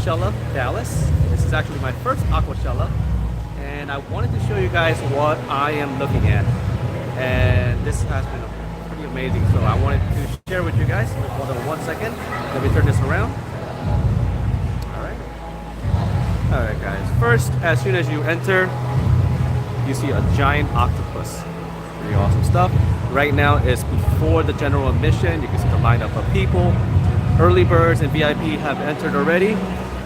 Aquashella, Dallas. This is actually my first Aquashella, and I wanted to show you guys what I am looking at. And this has been pretty amazing, so I wanted to share with you guys. Hold on 1 second. Let me turn this around. Alright guys, first, as soon as you enter, you see a giant octopus. Pretty awesome stuff. Right now is before the general admission. You can see the lineup of people. Early birds and VIP have entered already.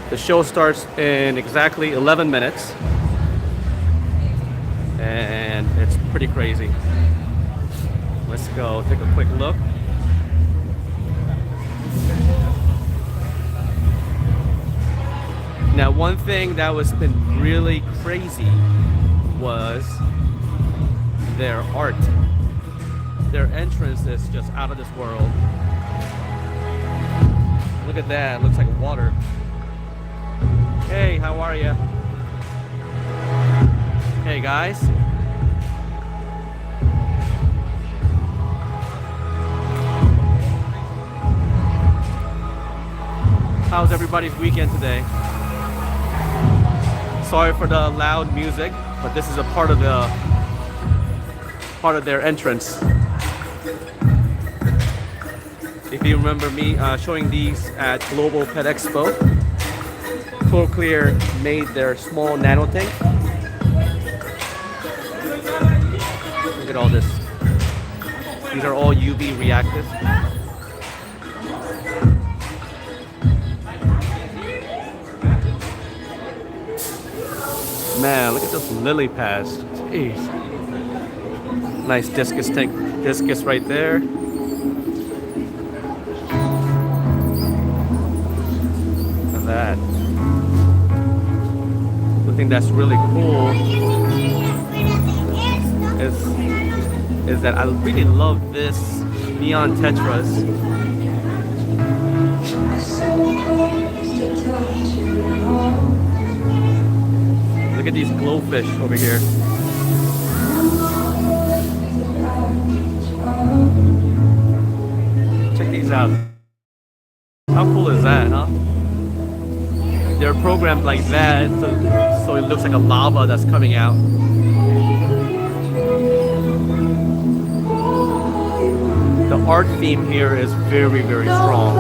The show starts in exactly 11 minutes. And it's pretty crazy. Let's go take a quick look. Now, one thing that was been really crazy was their art. Their entrance is just out of this world. Look at that, it looks like water. Hey, how are you? Hey guys. How's everybody's weekend today? Sorry for the loud music, but this is a part of their entrance. If you remember me showing these at Global Pet Expo, Clear made their small nano tank. Look at all this. These are all UV reactive. Man, look at those lily pads. Jeez. Nice discus tank. Discus right there. Look at that. The thing that's really cool is that I really love this neon tetras. Look at these glowfish over here. Check these out. How cool is that, huh? They're programmed like that, so it looks like a lava that's coming out. The art theme here is very, very strong,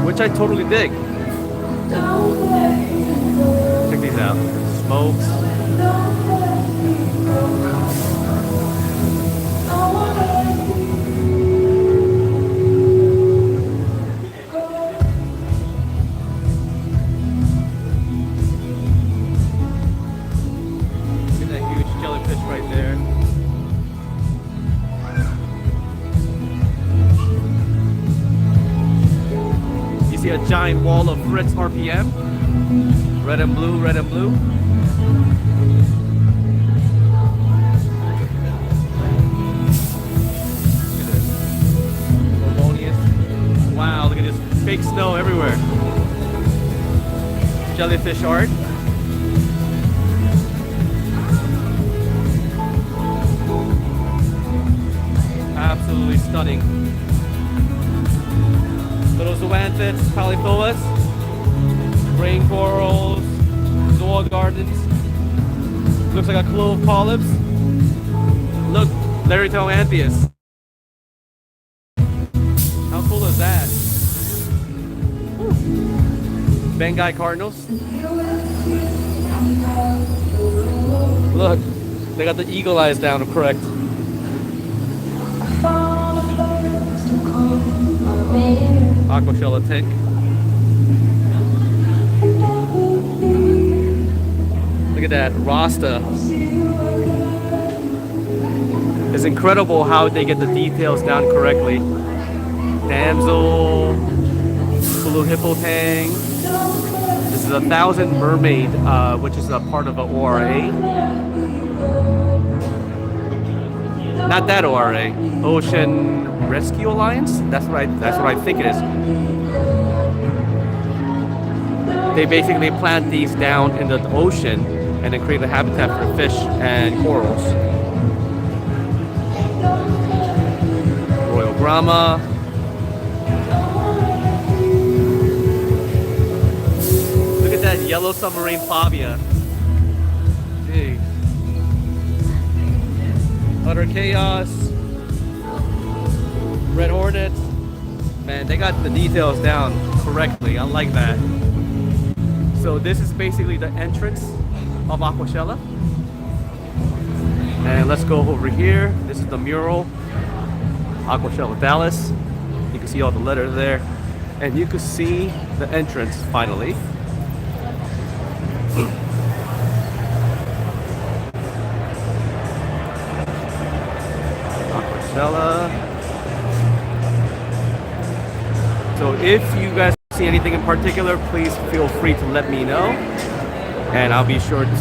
which I totally dig. Check these out. Smokes. Look at that huge jellyfish right there. You see a giant wall of Fritz RPM? Red and blue, red and blue. Look at this. Harmonious. Wow, look at this fake snow everywhere. Jellyfish art. Absolutely stunning. Little zoanthids, polyphoas. Rain corals, zoa gardens. Looks like a clove polyps. Look, Larytoanthius. How cool is that? Whew. Bengai cardinals. Look, they got the eagle eyes down correct. Aquashella tank. Look at that, Rasta. It's incredible how they get the details down correctly. Damsel, blue hippo tang. This is 1,000 mermaid, which is a part of an ORA. Not that ORA, Ocean Rescue Alliance. That's what I think it is. They basically plant these down in the ocean and then create a habitat for fish and corals. Royal Brahma. yellow submarine fobia. Gee. Utter chaos. Red hornet. Man, they got the details down correctly. I like that. So this is basically the entrance of Aquashella. And let's go over here. This is the mural. Aquashella Dallas. You can see all the letters there. And you can see the entrance finally. Aquashella. So if you guys see anything in particular, please feel free to let me know. And I'll be sure to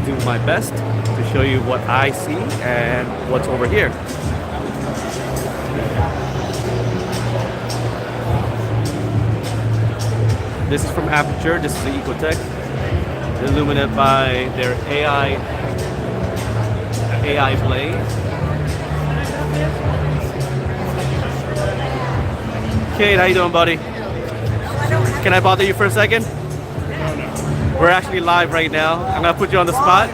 do my best to show you what I see and what's over here. This is from Aperture. This is the Ecotec, illuminated by their AI blade. Kate, how you doing, buddy? Can I bother you for a second? We're actually live right now. I'm gonna put you on the spot.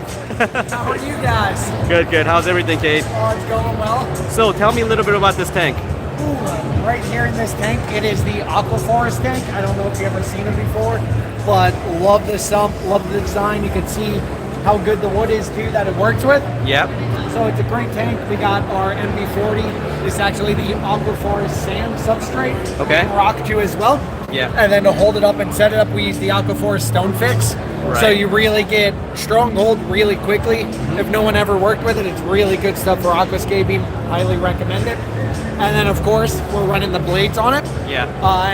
How are you guys? Good, good. How's everything, Kate? Oh, it's going well. So tell me a little bit about this tank. Ooh, right here in this tank, it is the Aquaforest tank. I don't know if you've ever seen it before, but love the sump, love the design. You can see how good the wood is too that it works with. Yep. So it's a great tank. We got our MB40. It's actually the Aquaforest sand substrate. Okay. Rock to as well. Yeah. And then to hold it up and set it up, we use the Aquaforest Stone Fix. Right. So you really get strong hold really quickly. If no one ever worked with it, it's really good stuff for aquascaping. Highly recommend it. And then of course, we're running the blades on it. Yeah.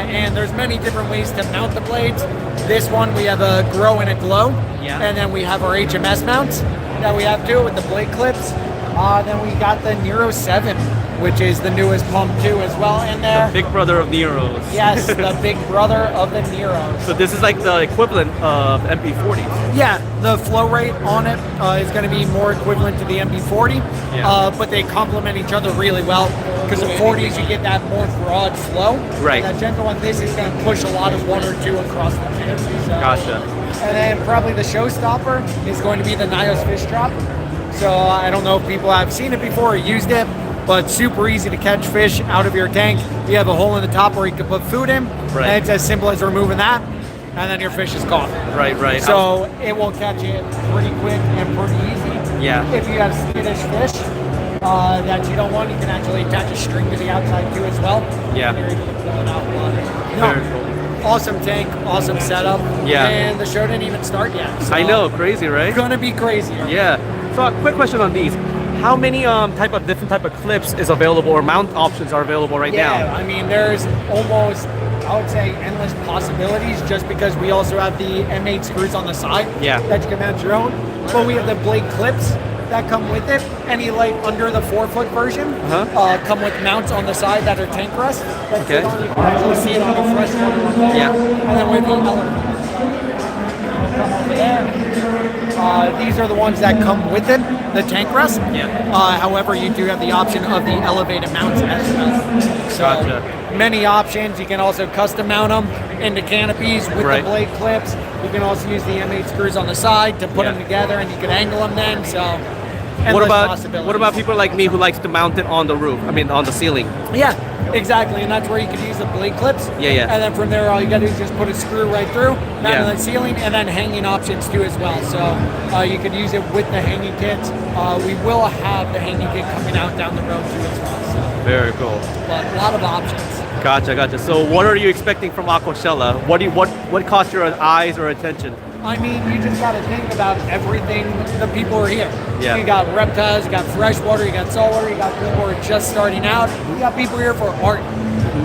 And there's many different ways to mount the blades. This one, we have a grow and a glow. Yeah. And then we have our HMS mounts that we have too with the blade clips. Then we got the Nero 7, which is the newest pump too as well in there. The big brother of Neros. Yes, the big brother of the Neros. So this is like the equivalent of MP40. Yeah, the flow rate on it is going to be more equivalent to the MP40, Yeah. but they complement each other really well because the 40s you get that more broad flow. Right. And that gentle one, this is going to push a lot of one or two across the tank. So. Gotcha. And then probably the showstopper is going to be the Nios fish trap. So I don't know if people have seen it before or used it, but super easy to catch fish out of your tank. You have a hole in the top where you can put food in, Right. and it's as simple as removing that, and then your fish is caught. Right, right. So it will catch it pretty quick and pretty easy. Yeah. If you have skittish fish that you don't want, you can actually attach a string to the outside too as well. Yeah. And you're able to pull it out. Very No, cool. awesome tank, awesome setup. Yeah. And the show didn't even start yet. So I know, crazy, right? It's gonna be crazy. Yeah. So a quick question on these. How many different type of clips is available or mount options are available right Yeah, now? I mean, there's almost, I would say, endless possibilities just because we also have the M8 screws on the side Yeah. that you can mount your own. But we have the blade clips that come with it. Any light under the 4-foot version come with mounts on the side that are tank rest. That Okay. sit on, you can actually see it on the freshwater one there. Yeah. And then with the element. Come over there. These are the ones that come with it, the tank rest. Yeah. However, you do have the option of the elevated mounts as well. So Gotcha. many options. You can also custom mount them into canopies with Right. the blade clips. You can also use the M8 screws on the side to put Yeah. them together, and you can angle them then. So What endless about possibilities. people like me who likes to mount it on the roof? I mean, on the ceiling. Yeah, exactly, and that's where you can use the blade clips. Yeah, yeah. And then from there, all you gotta do is just put a screw right through, mount Yeah. on the ceiling, and then hanging options too as well. So you could use it with the hanging kits. We will have the hanging kit coming out down the road too as well. So, Very cool. but a lot of options. Gotcha, gotcha. So what are you expecting from Aquashella? What caught your eyes or attention? I mean, you just got to think about everything the people are here. Yeah. You got reptiles, you got freshwater, you got saltwater, you got people who are just starting out. You got people here for art.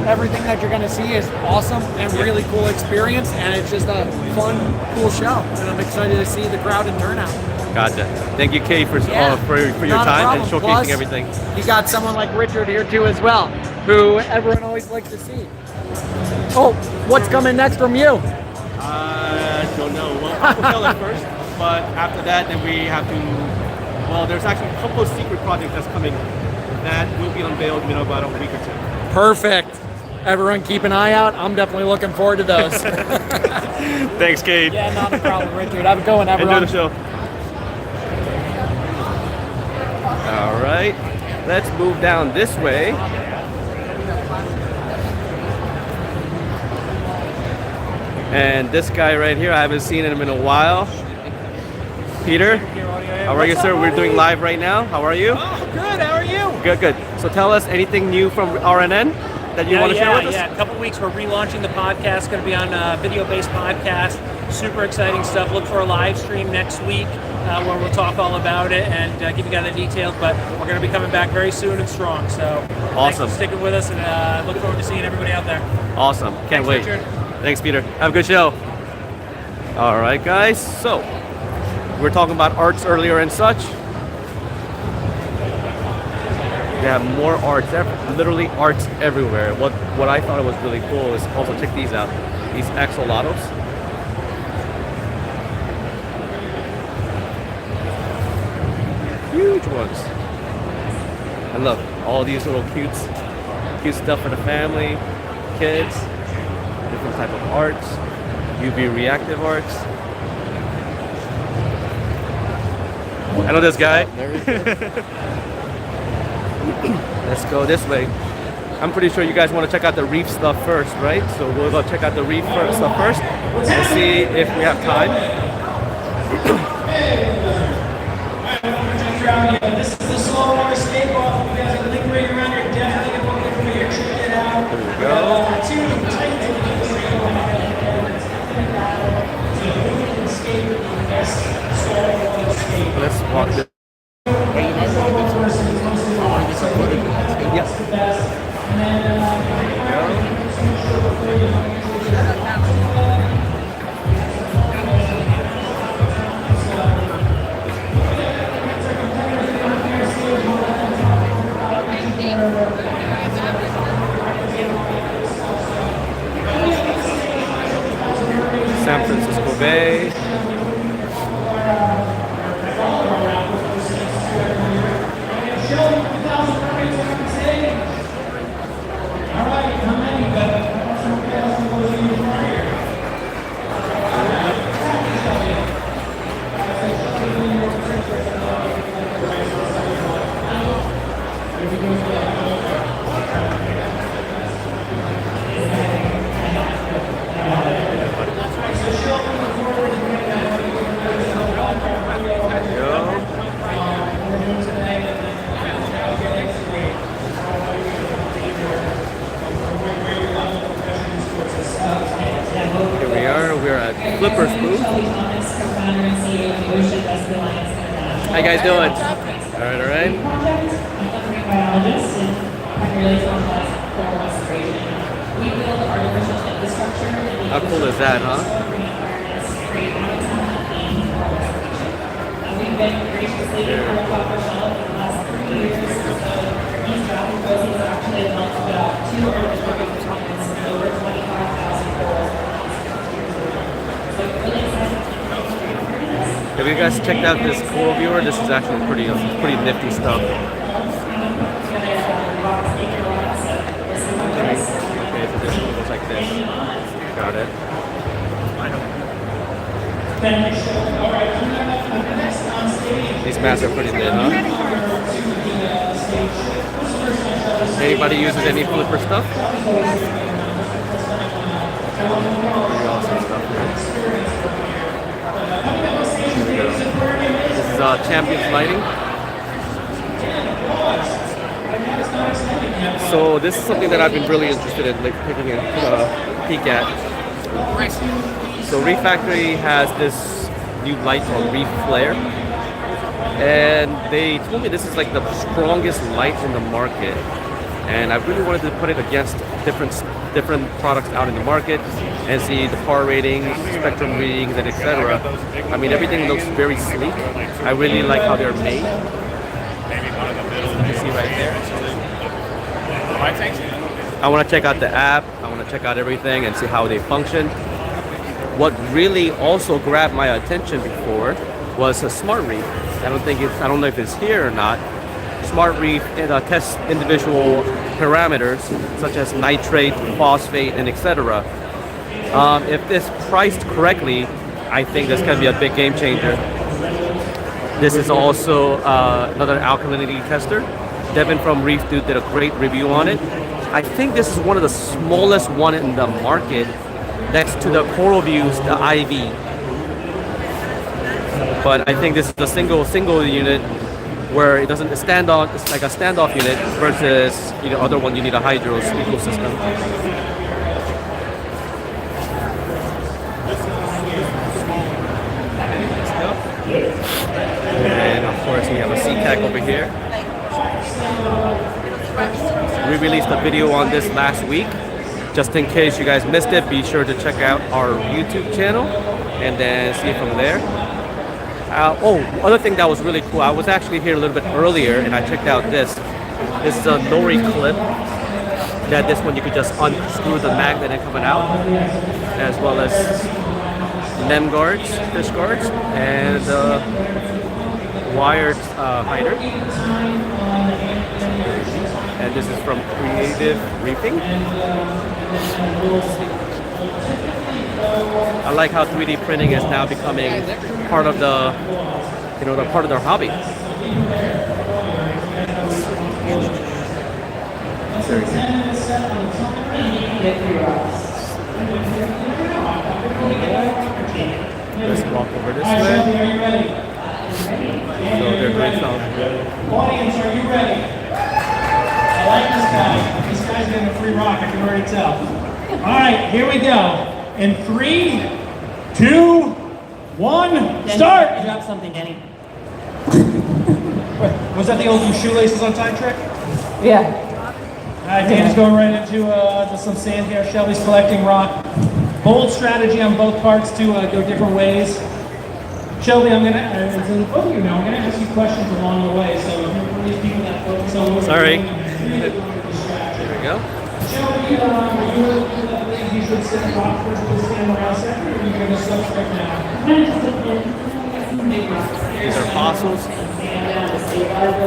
Everything that you're going to see is awesome and really cool experience, and it's just a fun, cool show. And I'm excited to see the crowd and turnout. Gotcha. Thank you, Kate, for Yeah, your not a time and problem. showcasing Plus, everything. You got someone like Richard here too as well, who everyone always likes to see. Oh, what's coming next from you? I don't know. Well, Aquashella first, but after that, then we have to. Well, there's actually a couple of secret projects that's coming that will be unveiled in about a week or two. Perfect. Everyone keep an eye out. I'm definitely looking forward to those. Thanks, Kate. Yeah, not a problem, Richard. Have a good one, Enjoy everyone. the show. All right, let's move down this way. And this guy right here, I haven't seen him in a while. Peter, how are you, sir? We're doing live right now. How are you? Oh, good. How are you? Good, good. So tell us anything new from RNN that you want to share with us? Yeah, a couple weeks we're relaunching the podcast. Going to be on a video-based podcast. Super exciting stuff. Look for a live stream next week where we'll talk all about it and give you guys the details. But we're going to be coming back very soon and strong. So awesome. Thanks for sticking with us, and look forward to seeing everybody out there. Awesome. Can't wait. Richard. Thanks, Peter. Have a good show. All right, guys. So we were talking about arts earlier and such. They have more arts, literally arts everywhere. What I thought was really cool is also check these out. These axolotls. Huge ones. And look, all these little cute stuff for the family, kids, different type of arts, UV reactive arts. I know this guy. Let's go this way. I'm pretty sure you guys want to check out the reef stuff first, right? So we'll go check out the reef stuff first and see if we have time. This is the slow water skate ball. If you guys are lingering around here, definitely get looking for your check it out. There we go. Let's walk this. San Francisco Bay. Flippers booth. How you guys doing? All right. How cool is that, huh? We've been graciously here at Aquashella for the last 3 years. These drafting proceeds actually helped put out 2 ornithological tournaments and over 25,000 corals. Have you guys checked out this coral viewer? This is actually pretty nifty stuff. Okay, so this one goes like this. Got it. These mats are pretty lit, huh? Anybody uses any flipper stuff? Pretty awesome stuff here. This is Champions Lighting. So this is something that I've been really interested in, like taking a peek at. So Reef Factory has this new light called Reef Flare, and they told me this is like the strongest light in the market. And I really wanted to put it against different products out in the market and see the PAR ratings, spectrum readings, and etc. I mean, everything looks very sleek. I really like how they're made. You see right there. I want to check out the app. I want to check out everything and see how they function. What really also grabbed my attention before was a Smart Reef. I don't know if it's here or not. Smart Reef tests individual parameters such as nitrate, phosphate, and etc. If this priced correctly, I think this can be a big game changer. This is also another alkalinity tester. Devin from Reef Dude did a great review on it. I think this is one of the smallest one in the market, next to the Coral Views, the IV. But I think this is the single unit where it doesn't stand on. It's like a standoff unit versus other one you need a hydro ecosystem. And of course we have a Ecotec over here. We released a video on this last week. Just in case you guys missed it, be sure to check out our YouTube channel and then see it from there. Other thing that was really cool, I was actually here a little bit earlier and I checked out this. This is a nori clip. That this one you could just unscrew the magnet and coming out, as well as nem guards, fish guards, and wired hider. And this is from Creative Reefing. I like how 3D printing is now becoming part of the, part of their hobby. Let's walk over this way. So they're doing some. Audience, are you ready? I like this guy. This guy's getting a free rock, I can already tell. All right, here we go. In 3, 2, 1, start! You dropped something, Denny. Was that the old shoelaces on time trick? Yeah. All right, Dan's going right into some sand here. Shelby's collecting rock. Bold strategy on both parts to go different ways. Shelby, I'm gonna, I'm gonna ask you questions along the way. So for these people that focus on what Sorry. we're doing, There we go. Shelby, you should sit rock first, please stand around second, or you're gonna subscribe now. These are fossils.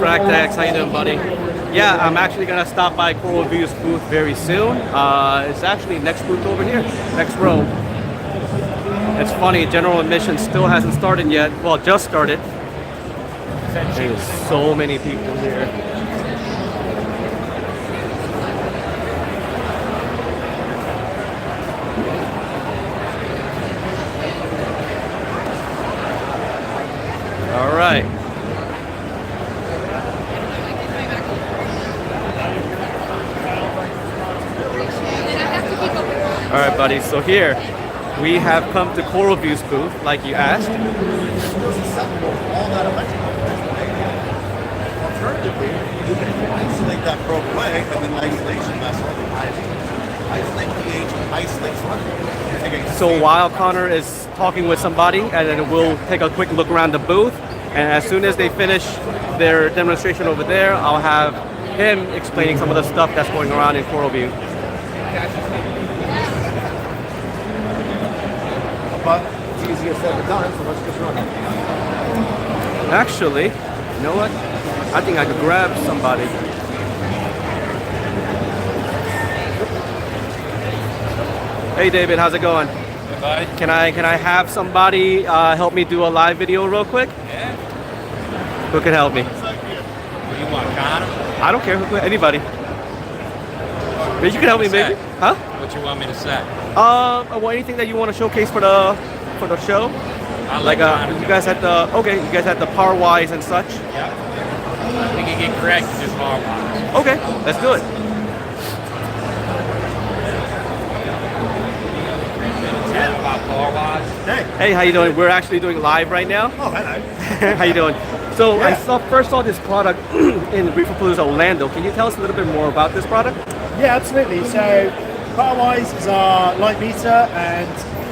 Fractax, how you doing, buddy? Yeah, I'm actually gonna stop by Coral View's booth very soon. It's actually next booth over here, next row. It's funny, general admission still hasn't started yet. Well, just started. There's so many people here. All right. All right, buddy. So here we have come to Coral View's booth, like you asked. Alternatively, you can isolate that broke away, and then isolation vessel, isolate pH, isolate water. So while Connor is talking with somebody, and then we'll take a quick look around the booth, and as soon as they finish their demonstration over there, I'll have him explaining some of the stuff that's going around in Coral View. But it's easier said than done, so let's just run it. Actually, you know what? I think I could grab somebody. Hey David, how's it going? Hey, buddy. Can I have somebody help me do a live video real quick? Yeah. Who can help me? What do you want, Connor? I don't care, anybody. Maybe you can help me, maybe? Huh? What you want me to say? Well, anything that you want to showcase for the show? I'll Like let Connor you guys had the you guys had the power wise and such. Yeah. We can get correct to just hard wires. Okay, let's do it. Yeah, about power wires. Hey, how you doing? We're actually doing live right now. Oh, hello. How you doing? So I Yeah. first saw this product in Reef Builders Orlando. Can you tell us a little bit more about this product? Yeah, absolutely. So PowerWise is our light meter and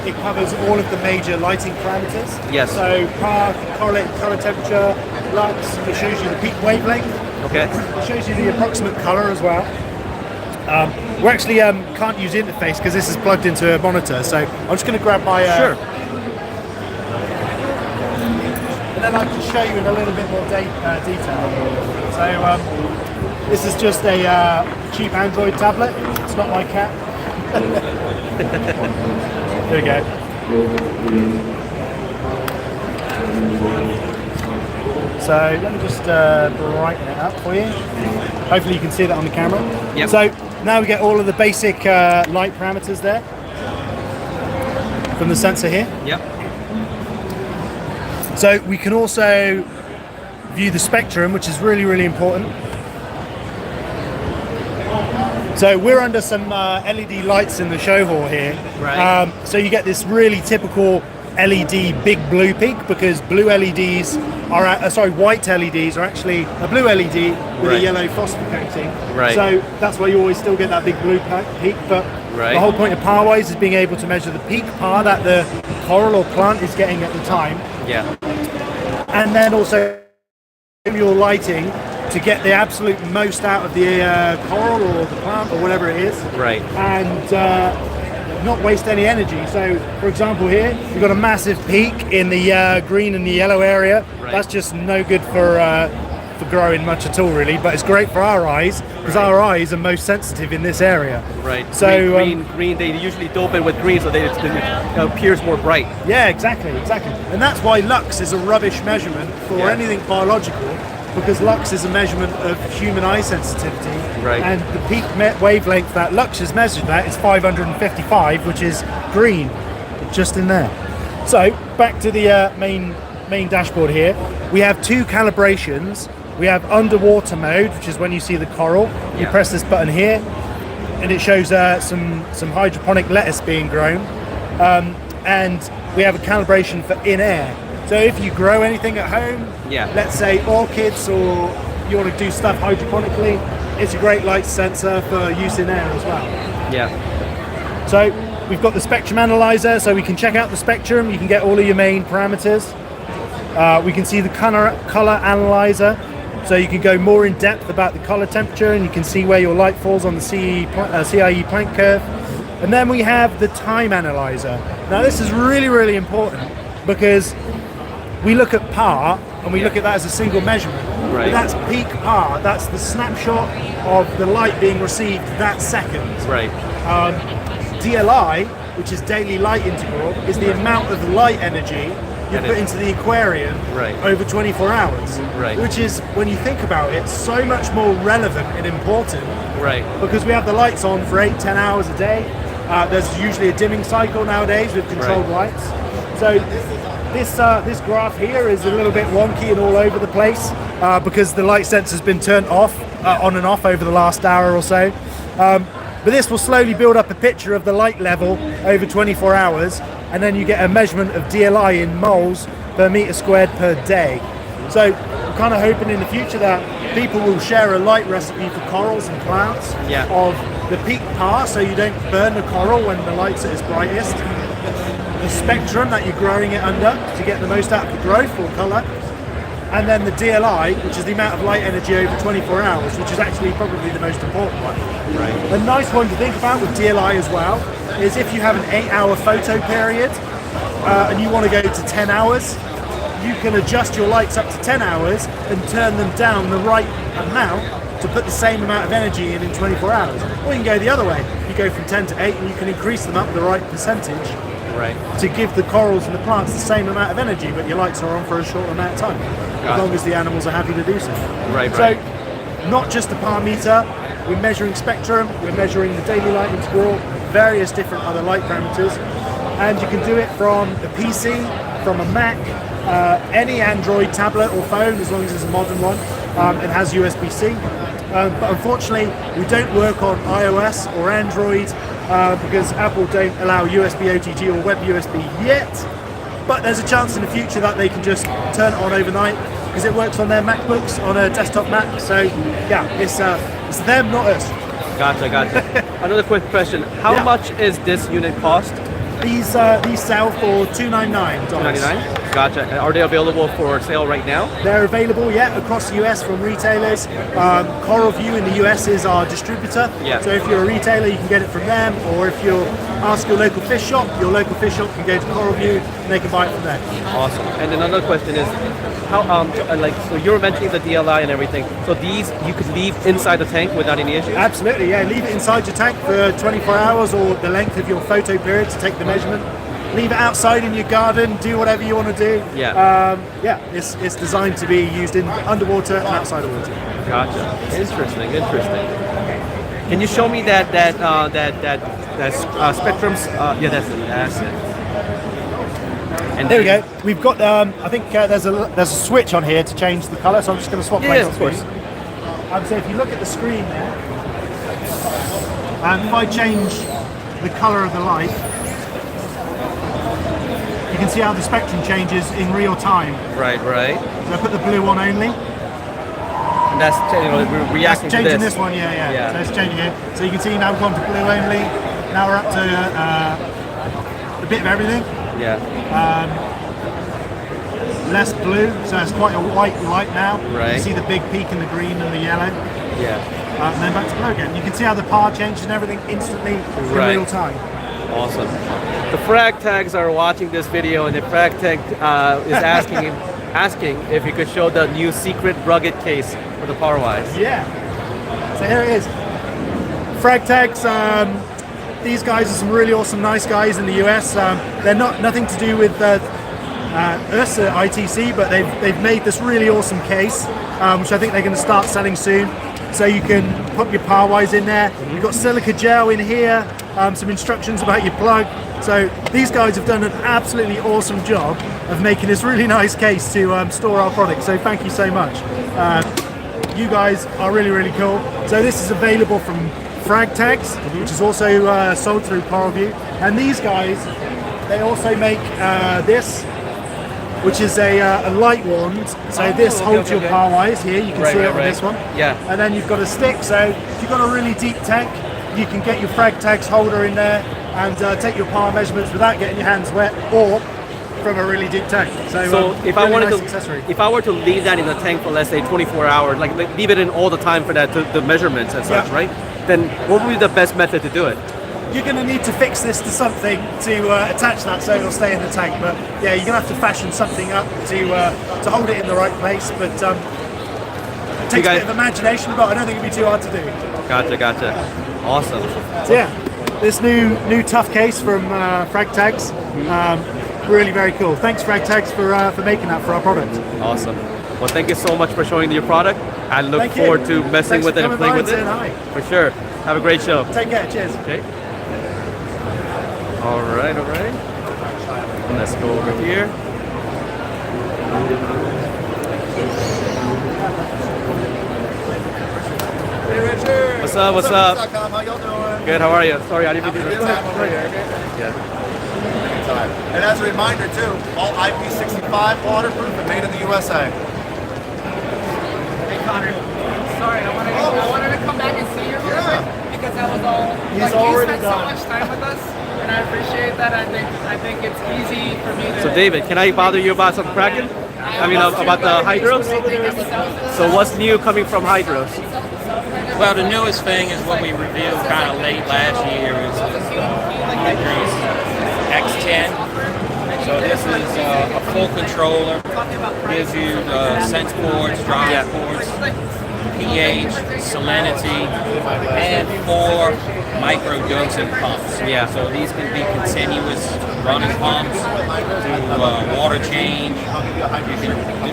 it covers all of the major lighting parameters. Yes. So power, correlated color temperature, lux, it shows you the peak wavelength, Okay. it shows you the approximate color as well. We actually can't use the interface because this is plugged into a monitor, so I'm just going to grab my... Sure. And then I can show you in a little bit more detail. So this is just a cheap Android tablet. It's not my cat. There we go. So let me just brighten it up for you. Hopefully you can see that on the camera. Yep. So now we get all of the basic light parameters there from the sensor here. Yep. So we can also view the spectrum, which is really, really important. So we're under some LED lights in the show hall here. Right. So you get this really typical LED big blue peak, because blue LEDs are, white LEDs are actually a blue LED with a Right. yellow phosphor coating. Right. So that's why you always still get that big blue peak, but Right. the whole point of PowerWise is being able to measure the peak power that the coral or plant is getting at the time, Yeah. and then also your lighting to get the absolute most out of the coral or the plant or whatever it is, Right. and not waste any energy. So, for example, here you've got a massive peak in the green and the yellow area. Right. That's just no good for growing much at all, really. But it's great for our eyes, because our eyes are most sensitive in this area. Right. So, green. They usually dope it with green, so they it appears more bright. Yeah, exactly. And that's why lux is a rubbish measurement for Yeah. anything biological, because lux is a measurement of human eye sensitivity. Right. And the peak wavelength that lux is measured at is 555, which is green, just in there. So back to the main dashboard here. We have two calibrations. We have underwater mode, which is when you see the coral. You Yeah. press this button here, and it shows some hydroponic lettuce being grown. And we have a calibration for in air. So if you grow anything at home, Yeah. let's say orchids, or you want to do stuff hydroponically, it's a great light sensor for use in air as well. Yeah. So we've got the spectrum analyzer, so we can check out the spectrum. You can get all of your main parameters. We can see the color analyzer, so you can go more in depth about the color temperature, and you can see where your light falls on the CIE Planck curve. And then we have the time analyzer. Now this is really, really important, because we look at PAR and we look at that as a single measurement. Right. But that's peak PAR. That's the snapshot of the light being received that second. Right. DLI, which is daily light integral, is the amount of light energy you put into the aquarium Right. over 24 hours. Right. Which is, when you think about it, so much more relevant and important, Right. because we have the lights on for 8-10 hours a day. There's usually a dimming cycle nowadays with controlled Right. lights. So this graph here is a little bit wonky and all over the place, because the light sensor's been turned off, on and off over the last hour or so. But this will slowly build up a picture of the light level over 24 hours, and then you get a measurement of DLI in moles per meter squared per day. So I'm kind of hoping in the future that people will share a light recipe for corals and plants Yeah. of the peak PAR, so you don't burn the coral when the light's at its brightest, the spectrum that you're growing it under to get the most out of the growth or colour, and then the DLI, which is the amount of light energy over 24 hours, which is actually probably the most important one. Right. A nice one to think about with DLI as well is if you have an 8-hour photo period and you want to go to 10 hours, you can adjust your lights up to 10 hours and turn them down the right amount to put the same amount of energy in 24 hours. Or you can go the other way. You go from 10 to 8 and you can increase them up the right percentage Right. to give the corals and the plants the same amount of energy, but your lights are on for a short amount of time, as long as the animals are happy to do so. Right. So, Right. not just the PAR meter, we're measuring spectrum, we're measuring the daily light integral, various different other light parameters, and you can do it from a PC, from a Mac, any Android tablet or phone, as long as it's a modern one. It has USB-C. But unfortunately, we don't work on iOS or Android because Apple don't allow USB OTG or Web USB yet. But there's a chance in the future that they can just turn it on overnight, because it works on their MacBooks on a desktop Mac. So yeah, it's them, not us. Gotcha. Another quick question. How Yeah. much is this unit cost? These sell for $299. $299? Gotcha. And are they available for sale right now? They're available, yeah, across the US from retailers. Coral View in the US is our distributor. Yeah. So if you're a retailer, you can get it from them, or if you ask your local fish shop can go to Coral View and they can buy it from there. Awesome. And another question is, how like, so you were mentioning the DLI and everything. So these you could leave inside the tank without any issues? Absolutely, yeah. Leave it inside your tank for 24 hours or the length of your photo period to take the measurement. Leave it outside in your garden, do whatever you want to do. Yeah. It's designed to be used in underwater and outside of water. Gotcha. Interesting. Can you show me that spectrums? Yeah, that's it. And There we go. We've got. I think there's a switch on here to change the colour, so I'm just going to swap Yeah, places of course. for you. So if you look at the screen there, and if I change the colour of the light, you can see how the spectrum changes in real time. Right. So I put the blue on only. And that's we're reacting That's changing to this one, yeah. So it's changing it. So you can see now we've gone to blue only. Now we're up to a bit of everything. Yeah. Less blue, so it's quite a white light now. Right. You see the big peak in the green and the yellow. Yeah. And then back to blue again. You can see how the power changes and everything instantly in Right. real time. Awesome. The frag tags are watching this video, and the frag tag is asking if you could show the new secret rugged case for the PowerWise. Yeah. So here it is. Frag tags. These guys are some really awesome, nice guys in the US. They're nothing to do with us at ITC, but they've made this really awesome case, which I think they're going to start selling soon. So you can put your PowerWise in there. You've got silica gel in here, some instructions about your plug. So these guys have done an absolutely awesome job of making this really nice case to store our products. So thank you so much. You guys are really, really cool. So this is available from Frag Tags, which is also sold through Coral View. And these guys, they also make this, which is a light wand. So this holds your PowerWise here. You can see it with this one. Yeah. And then you've got a stick. So if you've got a really deep tank, you can get your Frag Tags holder in there and take your power measurements without getting your hands wet, or from a really deep tank. So if I really wanted nice to, accessory. if I were to leave that in the tank for, let's say, 24 hours, like leave it in all the time for that, the measurements and such, Yeah. right? Then what would be the best method to do it? You're going to need to fix this to something to attach that so it'll stay in the tank. But yeah, you're going to have to fashion something up to hold it in the right place. But it takes a bit of imagination, but I don't think it'd be too hard to do. Gotcha. Awesome. So yeah, this new tough case from Frag Tags, really very cool. Thanks Frag Tags for making that for our product. Awesome. Well, thank you so much for showing your product. I look Thank you. forward to messing Thanks with for it and coming playing by with and it. saying hi. For sure. Have a great show. Take care. Cheers. Okay. All right. Let's go over here. Hey Richard. What's up? How y'all doing? Good. How are you? Sorry, I didn't mean to. Good time over here. Yeah. Time. And as a reminder too, all IP65 waterproof and made in the USA. Hey Connor, sorry, I wanted to come back and see you real quick because that was all. He's like, already you spent done. so much time with us, and I appreciate that. I think it's easy for me to. So David, can I bother you about some Kraken? I mean, about the Hydros? So what's new coming from Hydros? Well, the newest thing is what we revealed kind of late last year is Hydros X10. So this is a full controller. Gives you the sense ports, drive ports, pH, salinity, and 4 micro-dosing pumps. Yeah. So these can be continuous running pumps, do water change. You can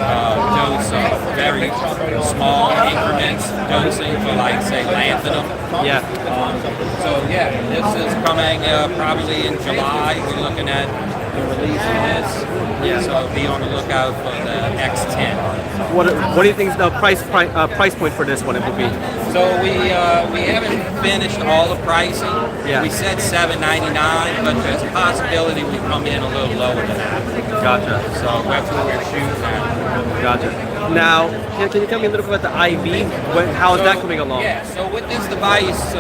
dose very small increments, dosing for like say lanthanum. Yeah. So yeah, this is coming probably in July. We're looking at the release of this. Yeah. So be on the lookout for the X10. What do you think is the price point for this one? It would be. So we haven't finished all the pricing. Yeah. We said $7.99, but there's a possibility we come in a little lower than that. Gotcha. So that's what we're shooting at. Gotcha. Now, can you tell me a little bit about the IV? How is that coming along? Yeah, so with this device,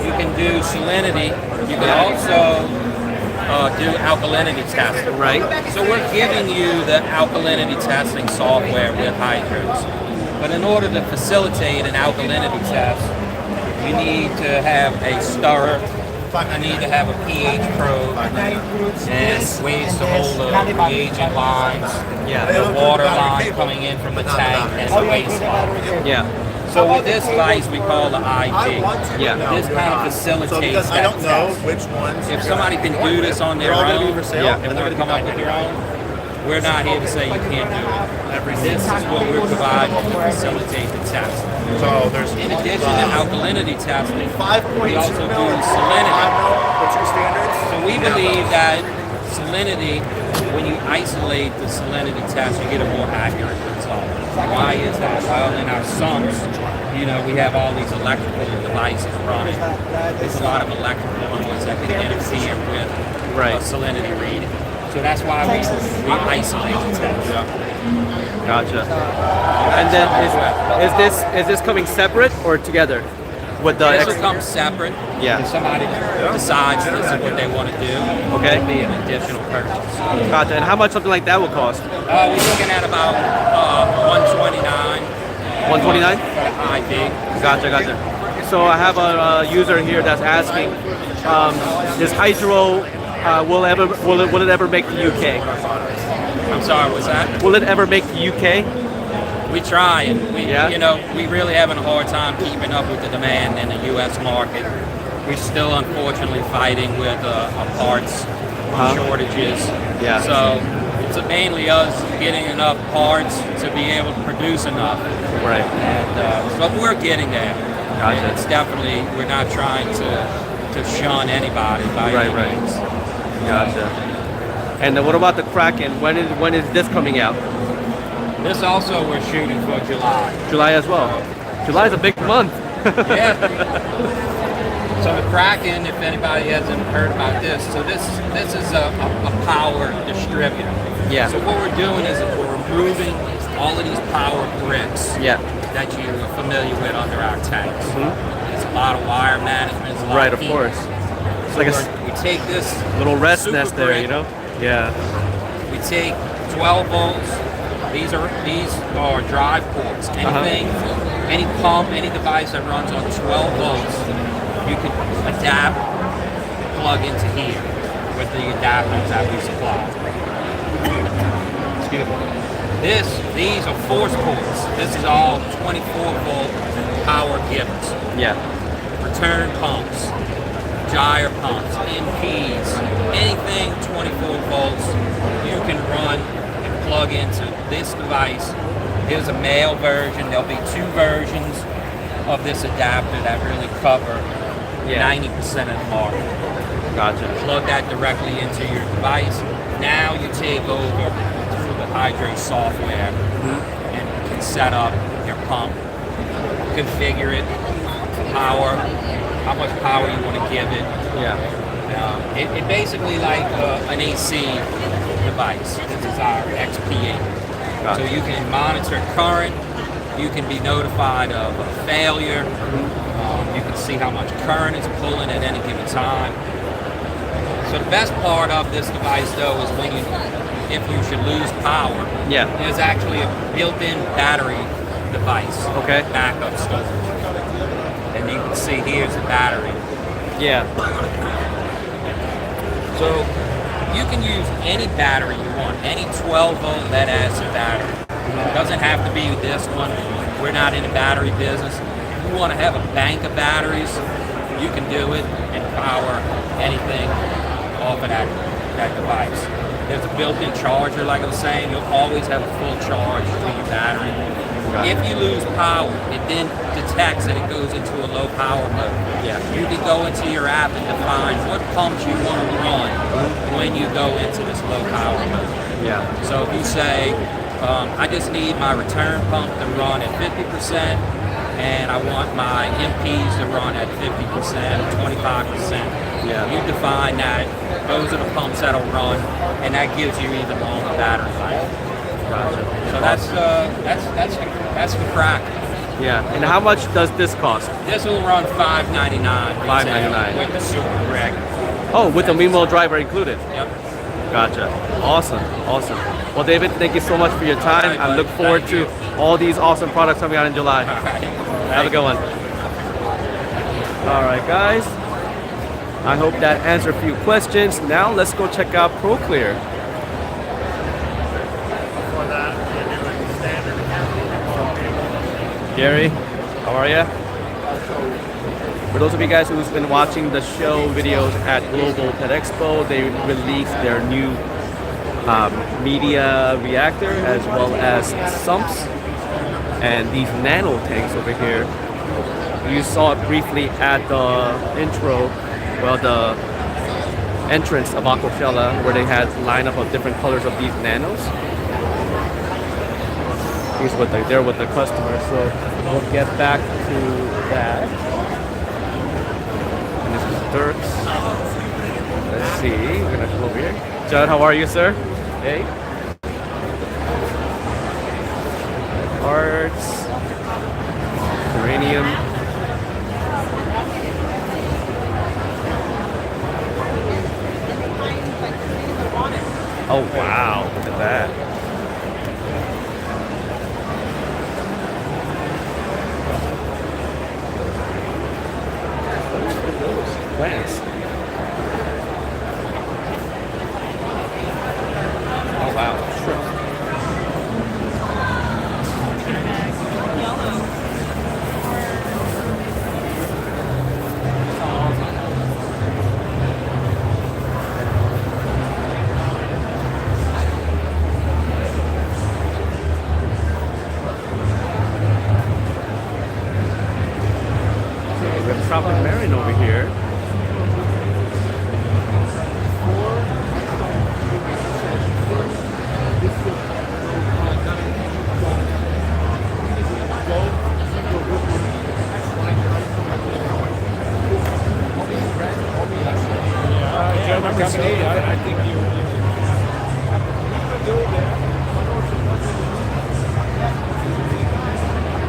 you can do salinity. You can also do alkalinity testing. Right. So we're giving you the alkalinity testing software with hydros. But in order to facilitate an alkalinity test, you need to have a stirrer, you need to have a pH probe, and ways to hold the reagent lines, the water line coming in from the tank, and the waste line. Yeah. So with this device we call the IG. Yeah. This kind of facilitates I don't know test. which ones. If somebody can do this on their They're all gonna own, be for sale, and and they're want to gonna come be up with their own, we're not here to say you can't do it. This is what we're providing to facilitate the test. So there's In addition to alkalinity testing, 5.2 we also do mil, salinity. 5 mil, the two standards. So we believe that salinity, when you isolate the salinity test, you get a more accurate result. Why is that? Well, in our sumps, you know, we have all these electrical devices running. There's a lot of electrical ones that can interfere with salinity reading. So that's why we isolate the test. Gotcha. And then is this coming separate or together with the? This will come separate. Yeah. If somebody decides this is what they want to do, Okay. it'll be an additional purchase. Gotcha. And how much something like that will cost? We're looking at about $129. 129. For the IG. Gotcha. So I have a user here that's asking, is hydro will it ever make the UK? I'm sorry, what's that? Will it ever make the UK? We try, and Yeah. we really having a hard time keeping up with the demand in the U.S. market. We're still unfortunately fighting with parts shortages. Yeah. So it's mainly us getting enough parts to be able to produce enough. Right. And so we're getting there. Gotcha. And it's definitely, we're not trying to shun anybody by any means. Gotcha. And then what about the Kraken? When is this coming out? This also we're shooting for July. July as well. July is a big month. Yeah. So the Kraken, if anybody hasn't heard about this, so this is a power distributor. Yeah. So what we're doing is we're removing all of these power bricks that you're familiar with under our tanks. There's a lot of wire management. There's a lot of heat. course. It's like we take this little rest super nest there, brick, you know? Yeah. We take 12 volts. These are drive ports. Anything, any pump, any device that runs on 12 volts, you can adapt, plug into here with the adapters that we supply. Excuse me. These are force ports. This is all 24 volt power givers. Yeah. Return pumps, gyre pumps, MPs, anything 24 volts you can run and plug into this device. Here's a male version. There'll be two versions of this adapter that really cover 90% of the market. Gotcha. Plug that directly into your device. Now you take over through the Hydro software and can set up your pump, configure it, power, how much power you want to give it. Yeah. It basically like an AC device. This is our XP8. Gotcha. So you can monitor current, you can be notified of a failure, you can see how much current is pulling at any given time. So the best part of this device though is if you should lose power, there's actually a built-in battery device, backup storage. And you can see here's the battery. Yeah. So you can use any battery you want, any 12 volt lead acid battery. It doesn't have to be this one. We're not in the battery business. If you want to have a bank of batteries, you can do it and power anything off of that device. There's a built-in charger, like I was saying. You'll always have a full charge to your battery. If you lose power, it then detects that it goes into a low power mode. You can go into your app and define what pumps you want to run when you go into this low power mode. So if you say, I just need my return pump to run at 50%, and I want my MPs to run at 50% or 25%. You define that. Those are the pumps that'll run, and that gives you even longer battery life. So that's the crack. Yeah. And how much does this cost? This will run $599. $599. With the super brick. Oh, with the remote driver included. Yep. Gotcha. Awesome. Awesome. Well, David, thank you so much for your time. I look forward to all these awesome products coming out in July. Have a good one. All right, guys. I hope that answered a few questions. Now let's go check out ProClear. Gary, how are you? For those of you guys who's been watching the show videos at Global Pet Expo, they released their new media reactor as well as sumps and these nano tanks over here. You saw it briefly at the intro, well, the entrance of Aquashella, where they had lineup of different colors of these nanos. Here's what they're with the customer, so we'll get back to that. And this is Dirks. Let's see, we're gonna come over here. Judd, how are you, sir? Hey. Arts, uranium. Oh wow, look at that. Plants. Oh wow, shrimp. We have tropic marine over here.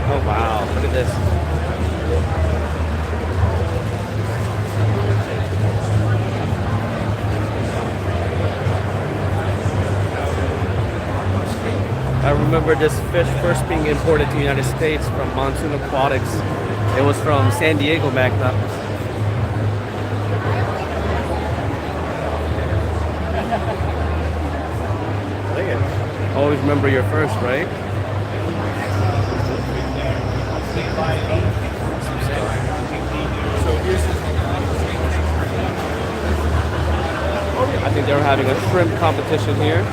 Oh wow, look at this. I remember this fish first being imported to the United States from Monsoon Aquatics. It was from San Diego, Magna. Always remember your first, right? I think they're having a shrimp competition here.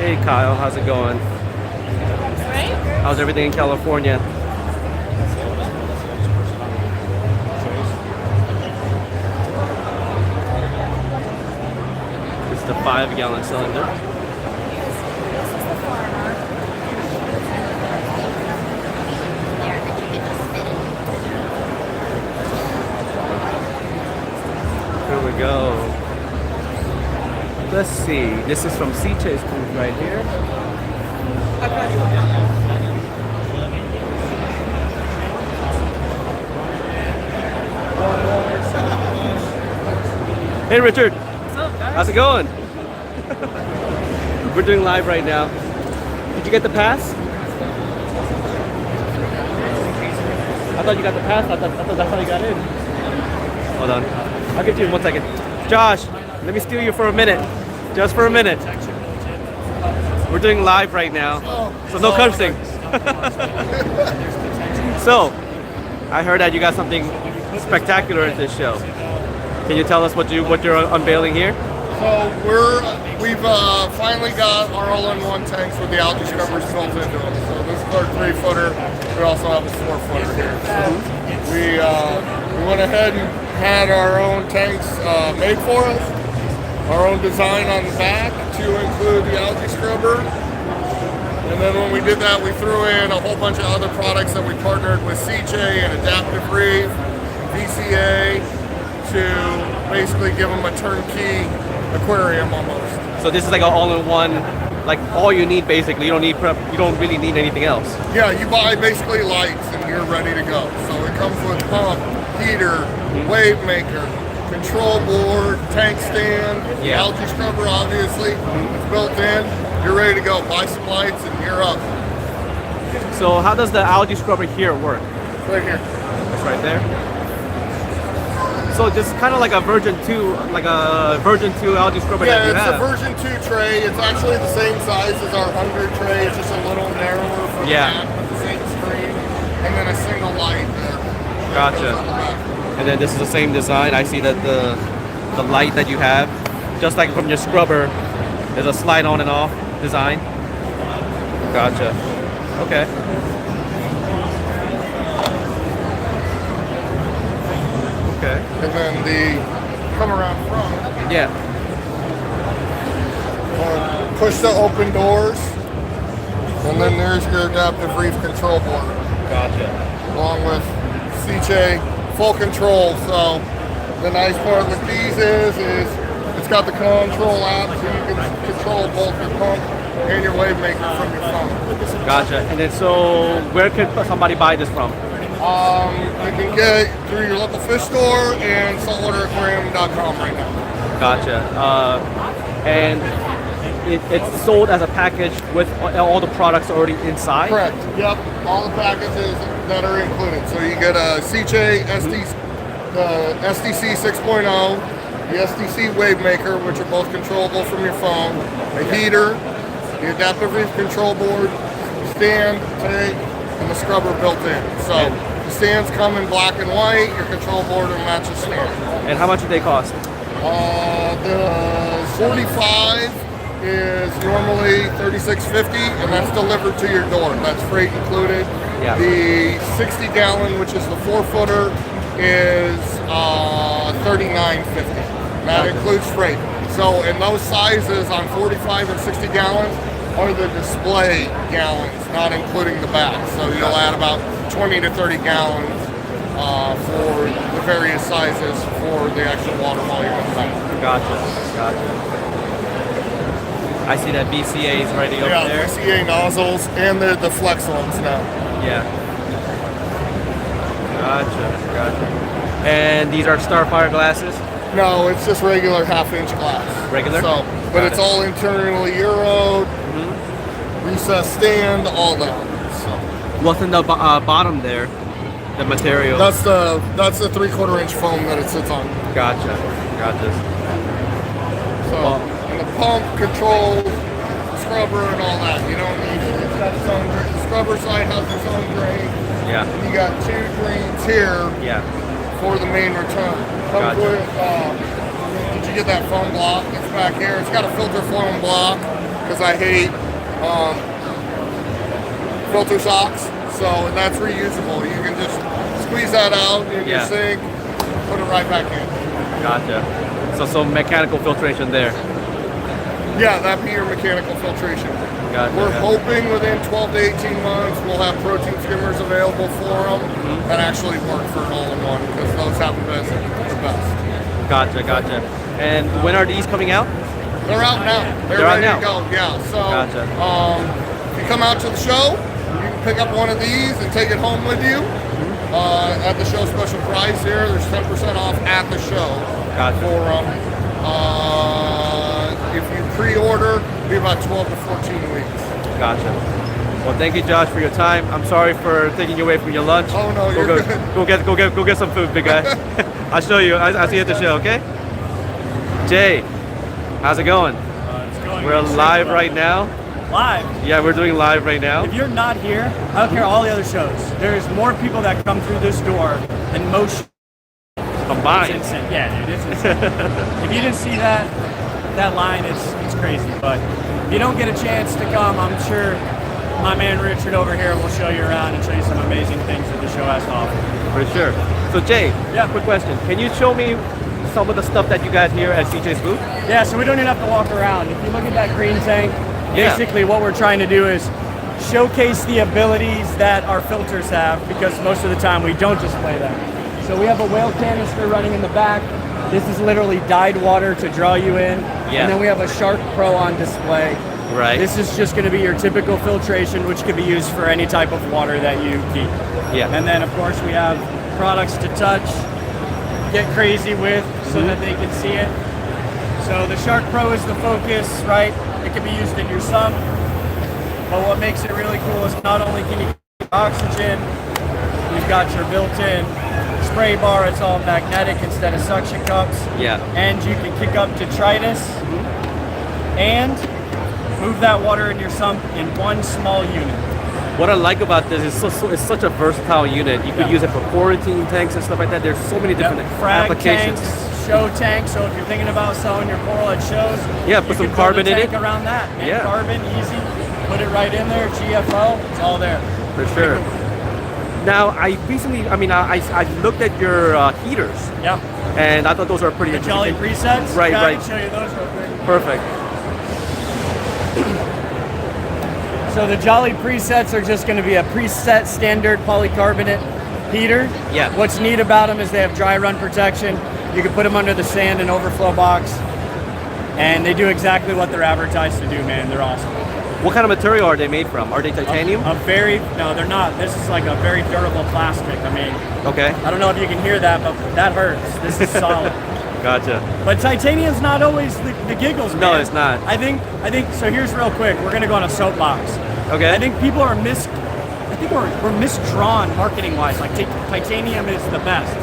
Hey Kyle, how's it going? How's everything in California? It's the 5-gallon cylinder. Here we go. Let's see. This is from Sea Chase Food right here. Hey Richard. What's up, guys? How's it going? We're doing live right now. Did you get the pass? I thought you got the pass. I thought that's how you got in. Hold on. I'll get you in 1 second. Josh, let me steal you for a minute. Just for a minute. We're doing live right now. So no cursing. So, I heard that you got something spectacular at this show. Can you tell us what you're unveiling here? So we've finally got our all-in-one tanks with the algae scrubbers built into them. So this is our 3-footer. We also have a 4-footer here. So we went ahead and had our own tanks made for us. Our own design on the back to include the algae scrubber. And then when we did that, we threw in a whole bunch of other products that we partnered with CJ and Adaptive Reef, VCA, to basically give them a turnkey aquarium almost. So this is like an all-in-one, like all you need basically. You don't really need anything else. Yeah, you buy basically lights and you're ready to go. So it comes with pump, heater, wave maker, control board, tank stand, algae scrubber obviously. It's built in. You're ready to go. Buy some lights and you're up. So how does the algae scrubber here work? Right here. It's right there. So this is kind of like a version 2, algae scrubber that you Yeah, have. it's a version 2 tray. It's actually the same size as our 100 tray. It's just a little narrower for the back with the same screen. And then a single light there. Gotcha. And then this is the same design. I see that the light that you have, just like from your scrubber, there's a slide on and off design. Gotcha. Okay. Okay. And then the come around front. Yeah. Push the open doors. And then there's your adaptive reef control board. Gotcha. Along with CJ full control. So the nice part with these is it's got the control app so you can control both your pump and your wave maker from your phone. Gotcha. And then so where can somebody buy this from? You can get it through your local fish store and saltwateraquarium.com right now. Gotcha. And it's sold as a package with all the products already inside? Correct. Yep. All the packages that are included. So you get a CJ the SDC 6.0, the SDC wave maker, which are both controllable from your phone, a heater, the adaptive reef control board, stand, tank, and the scrubber built in. So the stands come in black and white, your control board will match the stand. And how much do they cost? The 45 is normally $36.50, and that's delivered to your door. That's freight included. Yeah. The 60 gallon, which is the 4-footer, is $39.50. That includes freight. So in those sizes on 45 and 60 gallons are the display gallons, not including the back. So you'll add about 20 to 30 gallons for the various sizes for the actual water volume in the back. Gotcha. I see that BCA is ready up there. Yeah, BCA nozzles and the flex ones now. Yeah. Gotcha. And these are Starfire glasses? No, it's just regular half-inch glass. Regular? So, but it's all internally Euroed, recessed stand, all that. So. What's in the bottom there? The material? That's the 3/4 inch foam that it sits on. Gotcha. So, and the pump controls the scrubber and all that. You don't need it. It's got its own drain. The scrubber side has its own drain. Yeah. And you got 2 drains here. Yeah. For the main return. Comes with, did you get that foam block? It's back here. It's got a filter foam block because I hate filter socks. So, and that's reusable. You can just squeeze that out in your sink, put it right back in. Gotcha. So mechanical filtration there. Yeah, that'd be your mechanical filtration. Gotcha. We're hoping within 12 to 18 months we'll have protein skimmers available for them that actually work for an all-in-one because those happen best the best. Gotcha. And when are these coming out? They're out now. They're ready to go. Yeah. So if you come out to the show, you can pick up one of these and take it home with you. At the show special price here, there's 10% off at the show for If you pre-order, it'll be about 12 to 14 weeks. Gotcha. Well, thank you, Josh, for your time. I'm sorry for taking you away from your lunch. Oh no, you're good. Go get some food, big guy. I'll show you. I'll see you at the show. Okay. Jay, how's it going? It's going We're good. live right now. Live. Yeah, we're doing live right now. If you're not here, I don't care all the other shows. There's more people that come through this door than most. Combined. It's insane. Yeah, dude, it's insane. If you didn't see that line, it's crazy. But if you don't get a chance to come, I'm sure my man Richard over here will show you around and show you some amazing things that the show has to offer. For sure. So Jay, Yeah. quick question. Can you show me some of the stuff that you got here at CJ's booth? Yeah, so we don't even have to walk around. If you look at that green tank, Yeah. basically what we're trying to do is showcase the abilities that our filters have, because most of the time we don't display them. So we have a whale canister running in the back. This is literally dyed water to draw you in. Yeah. And then we have a Shark Pro on display. Right. This is just going to be your typical filtration, which can be used for any type of water that you keep. Yeah. And then, of course, we have products to touch, get crazy with, so that they can see it. So the Shark Pro is the focus, right? It can be used in your sump. But what makes it really cool is not only can you keep oxygen, you've got your built-in spray bar. It's all magnetic instead of suction cups. Yeah. And you can kick up detritus and move that water in your sump in one small unit. What I like about this is it's such a versatile unit. You could Yeah. use it for quarantine tanks and stuff like that. There's so many different Frag applications. tanks, show tanks. So if you're thinking about selling your coral at shows, Yeah, you put some can build carbon a in tank it. around that. Man, Yeah. Carbon, easy. Put it right in there. GFO, it's all there. For sure. Now, I looked at your heaters, Yeah. and I thought those are pretty The Jolly interesting. presets. Right, yeah, I right. can show you those real quick. Perfect. So the Jolly presets are just going to be a preset standard polycarbonate heater. Yeah. What's neat about them is they have dry run protection. You can put them under the sand and overflow box, and they do exactly what they're advertised to do, man. They're awesome. What kind of material are they made from? Are they titanium? No, they're not. This is like a very durable plastic. I mean, Okay. I don't know if you can hear that, but that hurts. This is solid. Gotcha. But titanium's not always the giggles, man. No, it's not. I think. So here's real quick. We're gonna go on a soapbox. Okay. I think people are we're misdrawn marketing wise. Like titanium is the best.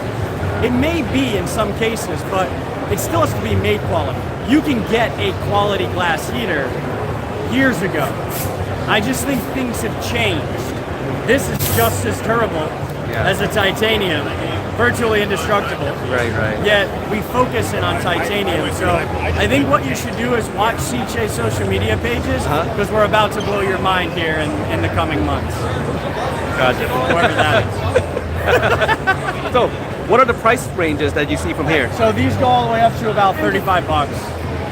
It may be in some cases, but it still has to be made quality. You can get a quality glass heater years ago. I just think things have changed. This is just as durable as a titanium, virtually indestructible. Right. Yet we focus in on titanium. So I think what you should do is watch CJ's social media pages, because we're about to blow your mind here in the coming months. Gotcha. Whoever that is. So, what are the price ranges that you see from here? So these go all the way up to about $35.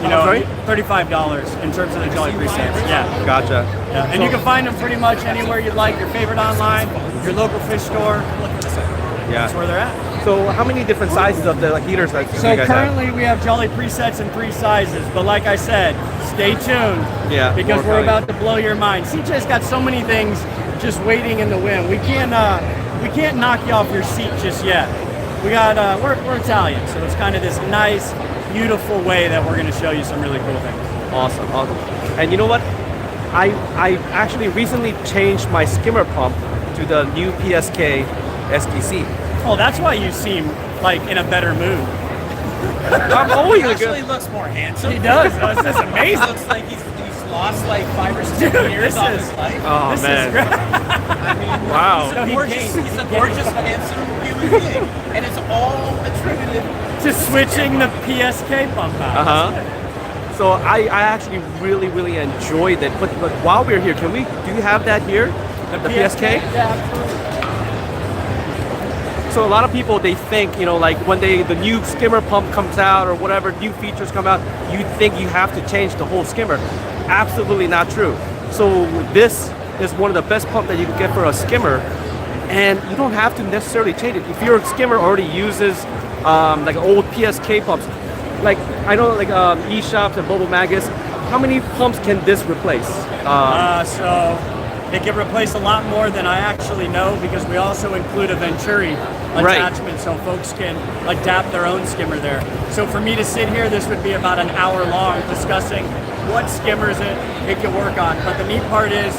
You know, sorry? $35 in terms of the Jolly presets. Yeah. Gotcha. Yeah. And you can find them pretty much anywhere you'd like. Your favorite online, your local fish store. Yeah. That's where they're at. So, how many different sizes of the heaters that you So guys currently we have Jolly presets in 3 sizes, but like I said, stay tuned. Yeah, Because more we're coming. about to blow your mind. CJ's got so many things just waiting in the wind. We can't knock you off your seat just yet. We got we're Italian, so it's kind of this nice, beautiful way that we're going to show you some really cool things. Awesome. And you know what? I actually recently changed my skimmer pump to the new PSK STC. Oh, that's why you seem like in a better mood. I'm always He a actually good. looks more handsome. He does. This is He amazing. looks like he's lost like 5 or 6 Dude, years this off is- his life. Oh This is man! great. I mean, Wow. he's a gorgeous, handsome human being, and it's all attributed To switching the PSK pump out. So I actually really enjoyed it. But while we're here, do you have that here? The PSK? Yeah, absolutely. So a lot of people, they think, like when the new skimmer pump comes out or whatever new features come out, you think you have to change the whole skimmer. Absolutely not true. So this is one of the best pumps that you can get for a skimmer, and you don't have to necessarily change it. If your skimmer already uses like old PSK pumps, like I know like E-Shops and Bubble Magus, how many pumps can this replace? So It can replace a lot more than I actually know because we also include a Venturi attachment so folks can adapt their own skimmer there. So for me to sit here, this would be about an hour long discussing what skimmers it can work on. But the neat part is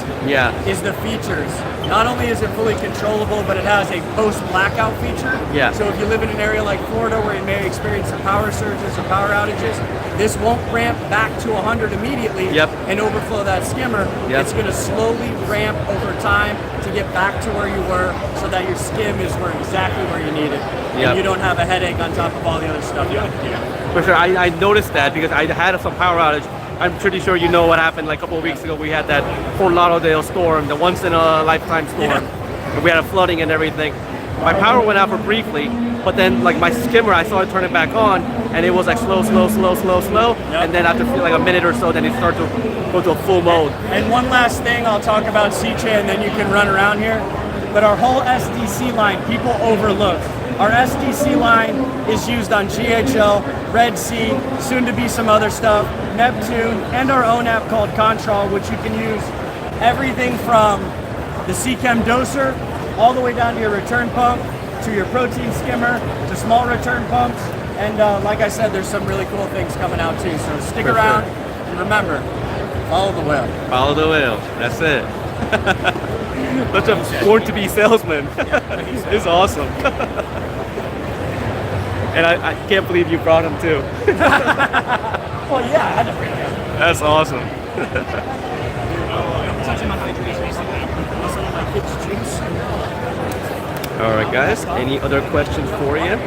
the features. Not only is it fully controllable, but it has a post-blackout feature. Yeah. So if you live in an area like Florida where you may experience some power surges or power outages, this won't ramp back to 100 immediately and overflow that skimmer. It's going to slowly ramp over time to get back to where you were so that your skim is exactly where you need it. And you don't have a headache on top of all the other stuff you have to do. For sure, I noticed that because I had some power outage. I'm pretty sure you know what happened like a couple of weeks ago. We had that Fort Lauderdale storm, the once in a lifetime storm. And we had a flooding and everything. My power went out for briefly, but then like my skimmer, I saw it turn it back on, and it was like slow. And then after like a minute or so, then it started to go to a full mode. And one last thing, I'll talk about Seacha and then you can run around here. But our whole SDC line, people overlook. Our SDC line is used on GHL, Red Sea, soon to be some other stuff, Neptune, and our own app called Control, which you can use everything from the Seachem doser all the way down to your return pump, to your protein skimmer, to small return pumps. And like I said, there's some really cool things coming out too. So stick around and remember, follow the whale. Follow the whale. That's it. Such a born-to-be salesman. It's awesome. And I can't believe you brought him too. Well, yeah, I had to bring him. That's awesome. All right, guys. Any other questions for you?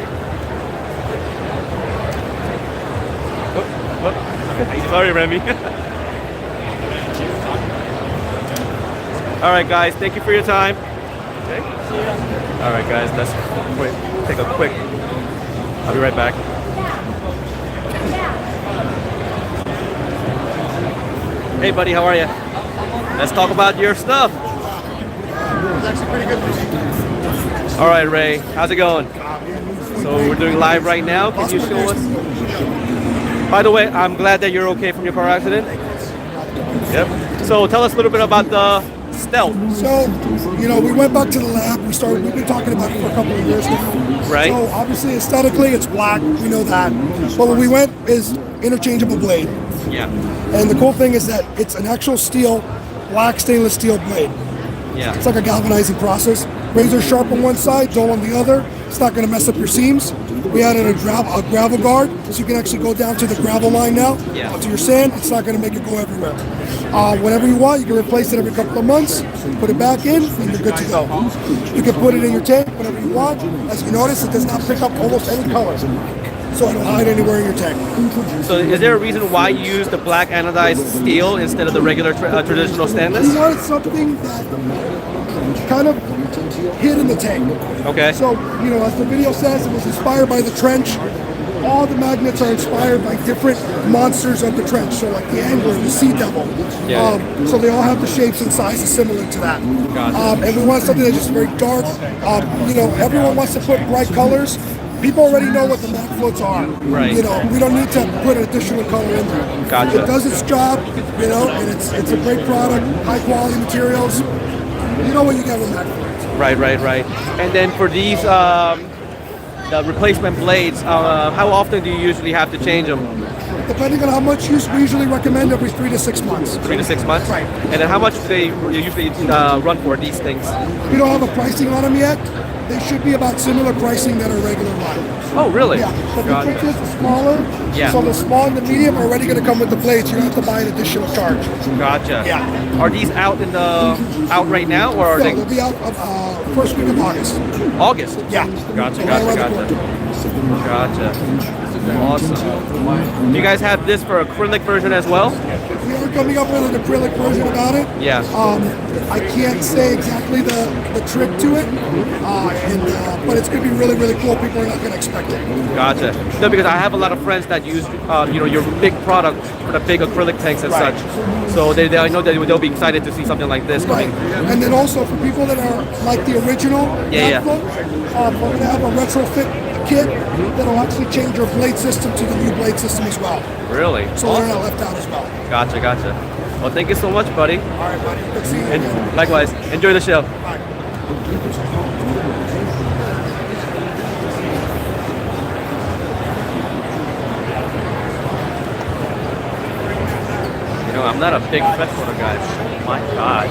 Sorry, Remy. All right, guys. Thank you for your time. Okay. All right, guys. Let's take a quick. I'll be right back. Hey, buddy. How are you? Let's talk about your stuff. It's actually pretty good. All right, Ray. How's it going? So we're doing live right now. Can you show us? By the way, I'm glad that you're okay from your car accident. Yep. So tell us a little bit about the Stealth. So, we went back to the lab. We've been talking about it for a couple of years now. Right. So obviously aesthetically it's black, we know that. But what we went is interchangeable blade. Yeah. And the cool thing is that it's an actual steel, black stainless steel blade. Yeah. It's like a galvanizing process. Razor sharp on one side, dull on the other. It's not going to mess up your seams. We added a gravel guard, so you can actually go down to the gravel line now, to your sand. It's not going to make it go everywhere. Whenever you want, you can replace it every couple of months, put it back in, and you're good to go. You can put it in your tank whenever you want. As you notice, it does not pick up almost any color, so it'll hide anywhere in your tank. So is there a reason why you use the black anodized steel instead of the regular traditional stainless? We wanted something that kind of hid in the tank. Okay. So, as the video says, it was inspired by the trench. All the magnets are inspired by different monsters of the trench. So like the angler, the sea devil. Yeah. So they all have the shapes and sizes similar to that. Gotcha. And we want something that's just very dark. Everyone wants to put bright colors. People already know what the matte floats are. Right. We don't need to put an additional color in there. Gotcha. It does its job, and it's a great product, high quality materials. You know what you get with matte floats. Right. And then for these the replacement blades, how often do you usually have to change them? Depending on how much use, we usually recommend every 3 to 6 months. 3 to 6 months? Right. And then how much do they usually run for, these things? We don't have a pricing on them yet. They should be about similar pricing that our regular line. Oh, really? Yeah, but Gotcha. the trick is the smaller. Yeah. So the small and the medium are already going to come with the blades. You don't have to buy an additional charge. Gotcha. Yeah. Are these out right now, or are No, they? they'll be out first week of August. August? Yeah. Gotcha. Right around the corner. Gotcha. Awesome. Do you guys have this for acrylic version as well? We are coming up with an acrylic version about it. Yeah. I can't say exactly the trick to it, but it's going to be really, really cool. People are not going to expect it. Gotcha. No, because I have a lot of friends that use, your big product for the big acrylic tanks and Right. such. So I know that they'll be excited to see something like this Right. coming. And then also for people that are like the original Yeah. float, we're going to have a retrofit kit that'll actually change your blade system to the new blade system as well. Really? So they're not left out as well. Gotcha. Well, thank you so much, buddy. All right, buddy. Good seeing you. And likewise, enjoy the show. Bye. You know, I'm not a big freshwater guy. My God.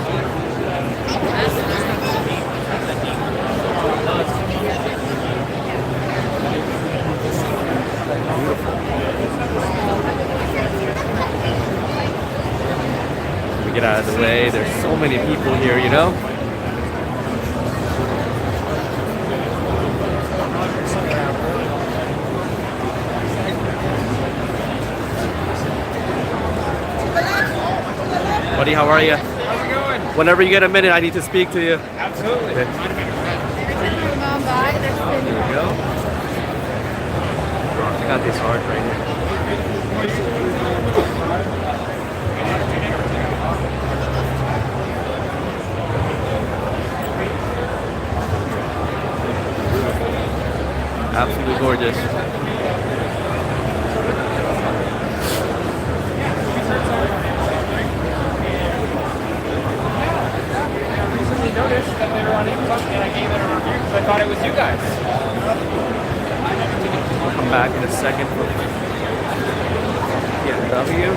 We get out of the way. There's so many people here, you know? Buddy, how are you? How's it going? Whenever you get a minute, I need to speak to you. Absolutely. Okay. Here we go. I got this hard right here. Absolutely gorgeous. Recently noticed that they were on Ecotec and I gave it a review because I thought it was you guys. I'll come back in a second for BMW.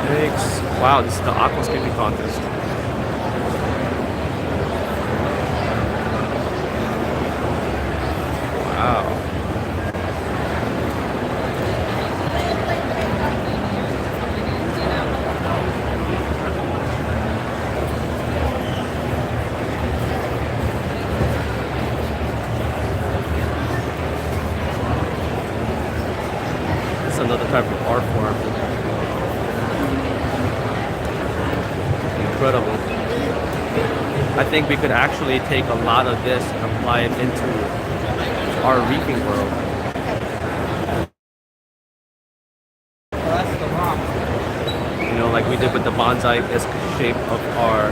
Snakes. Wow, this is the aquascaping contest. Wow. This is another type of art form. Incredible. I think we could actually take a lot of this and apply it into our reefing world. You know, like we did with the bonsai-esque shape of our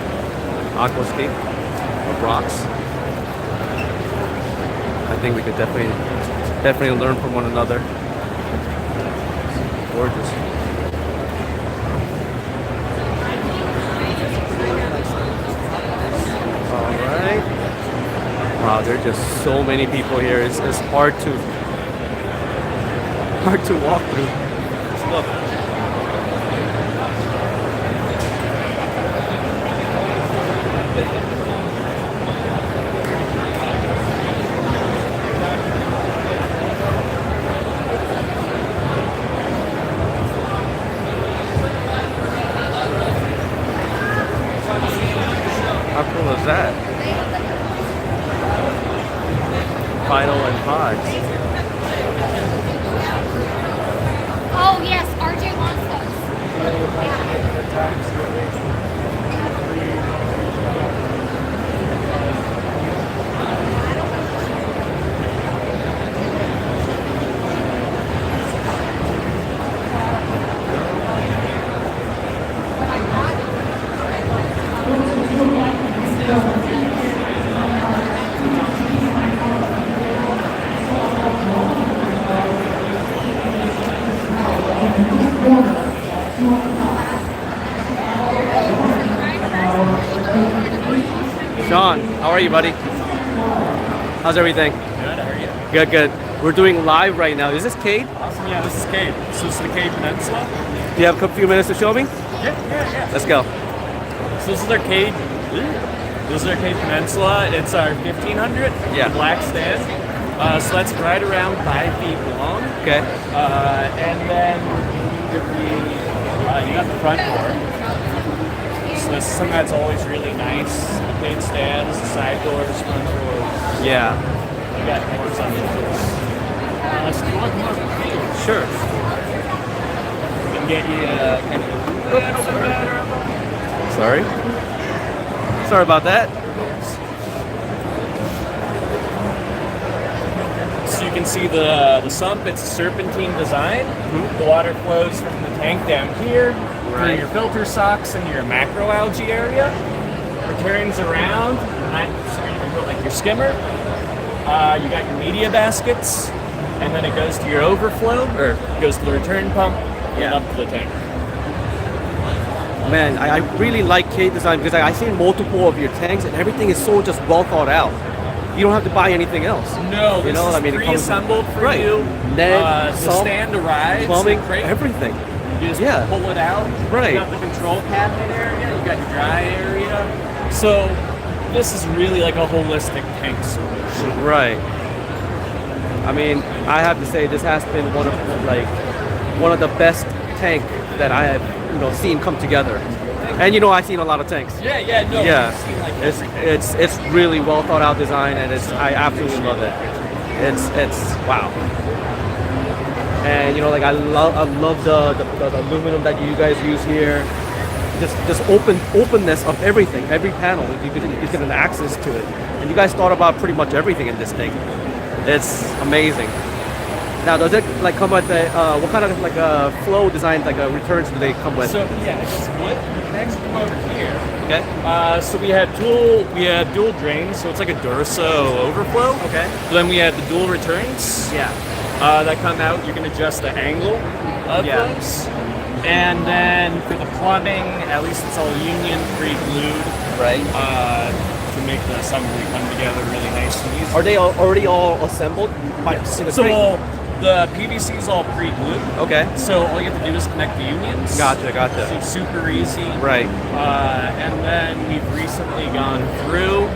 aquascape of rocks. I think we could definitely learn from one another. Gorgeous. Alright. Wow, there are just so many people here. It's hard to walk through. Just look. How cool is that? Final and pods. Oh yes, RJ wants Sean, how are you, buddy? How's everything? Good, how are you? Good, good. We're doing live right now. Is this Cade? Awesome, yeah, this is Cade. So this is the Cade Peninsula. Do you have a few minutes to show me? Yeah. Let's go. So this is our Cade. This is our Cade Peninsula. It's our 1500 Yeah. black stand. So that's right around 5 feet long. Okay. And then you got the front door. So this is something that's always really nice. The Cade stands, the side doors, front doors. Yeah. You got doors on the doors. So you want more view? Sure. can get you kind of a little bit better. Sorry about that. So you can see the sump, it's a serpentine design. The water flows from the tank down here through your filter socks into your macroalgae area. Returns around, so you can put like your skimmer. You got your media baskets, and then it goes to your overflow, or goes to the return pump, and up to the tank. Man, I really like K design because I've seen multiple of your tanks and everything is so just well thought out. You don't have to buy anything else. No, you know, this is I mean, pre-assembled for you. Ned, the stand arrives, plumbing, great. everything. You just pull it out. Right. You got the control cabinet area. You got your dry area. So this is really like a holistic tank solution. Right. I mean, I have to say this has been one of the best tank that I have seen come together. And I've seen a lot of tanks. No. Yeah. It's really well thought out design, and I absolutely love it. It's wow. And I love the aluminum that you guys use here. Just openness of everything, every panel. You get an access to it, and you guys thought about pretty much everything in this thing. It's amazing. Now, does it come with what kind of flow design returns do they come with? So it's split. Next, come over here. Okay. So we had dual drains, so it's like a Durso overflow. Okay. Then we had the dual returns. Yeah. That come out. You can adjust the angle of those. And then for the plumbing, at least it's all union pre-glued. Right. To make the assembly come together really nice and easy. Are they already all assembled? So the PVC is all pre-glued. Okay. So all you have to do is connect the unions. Gotcha. So it's super easy. Right. And then we've recently gone through.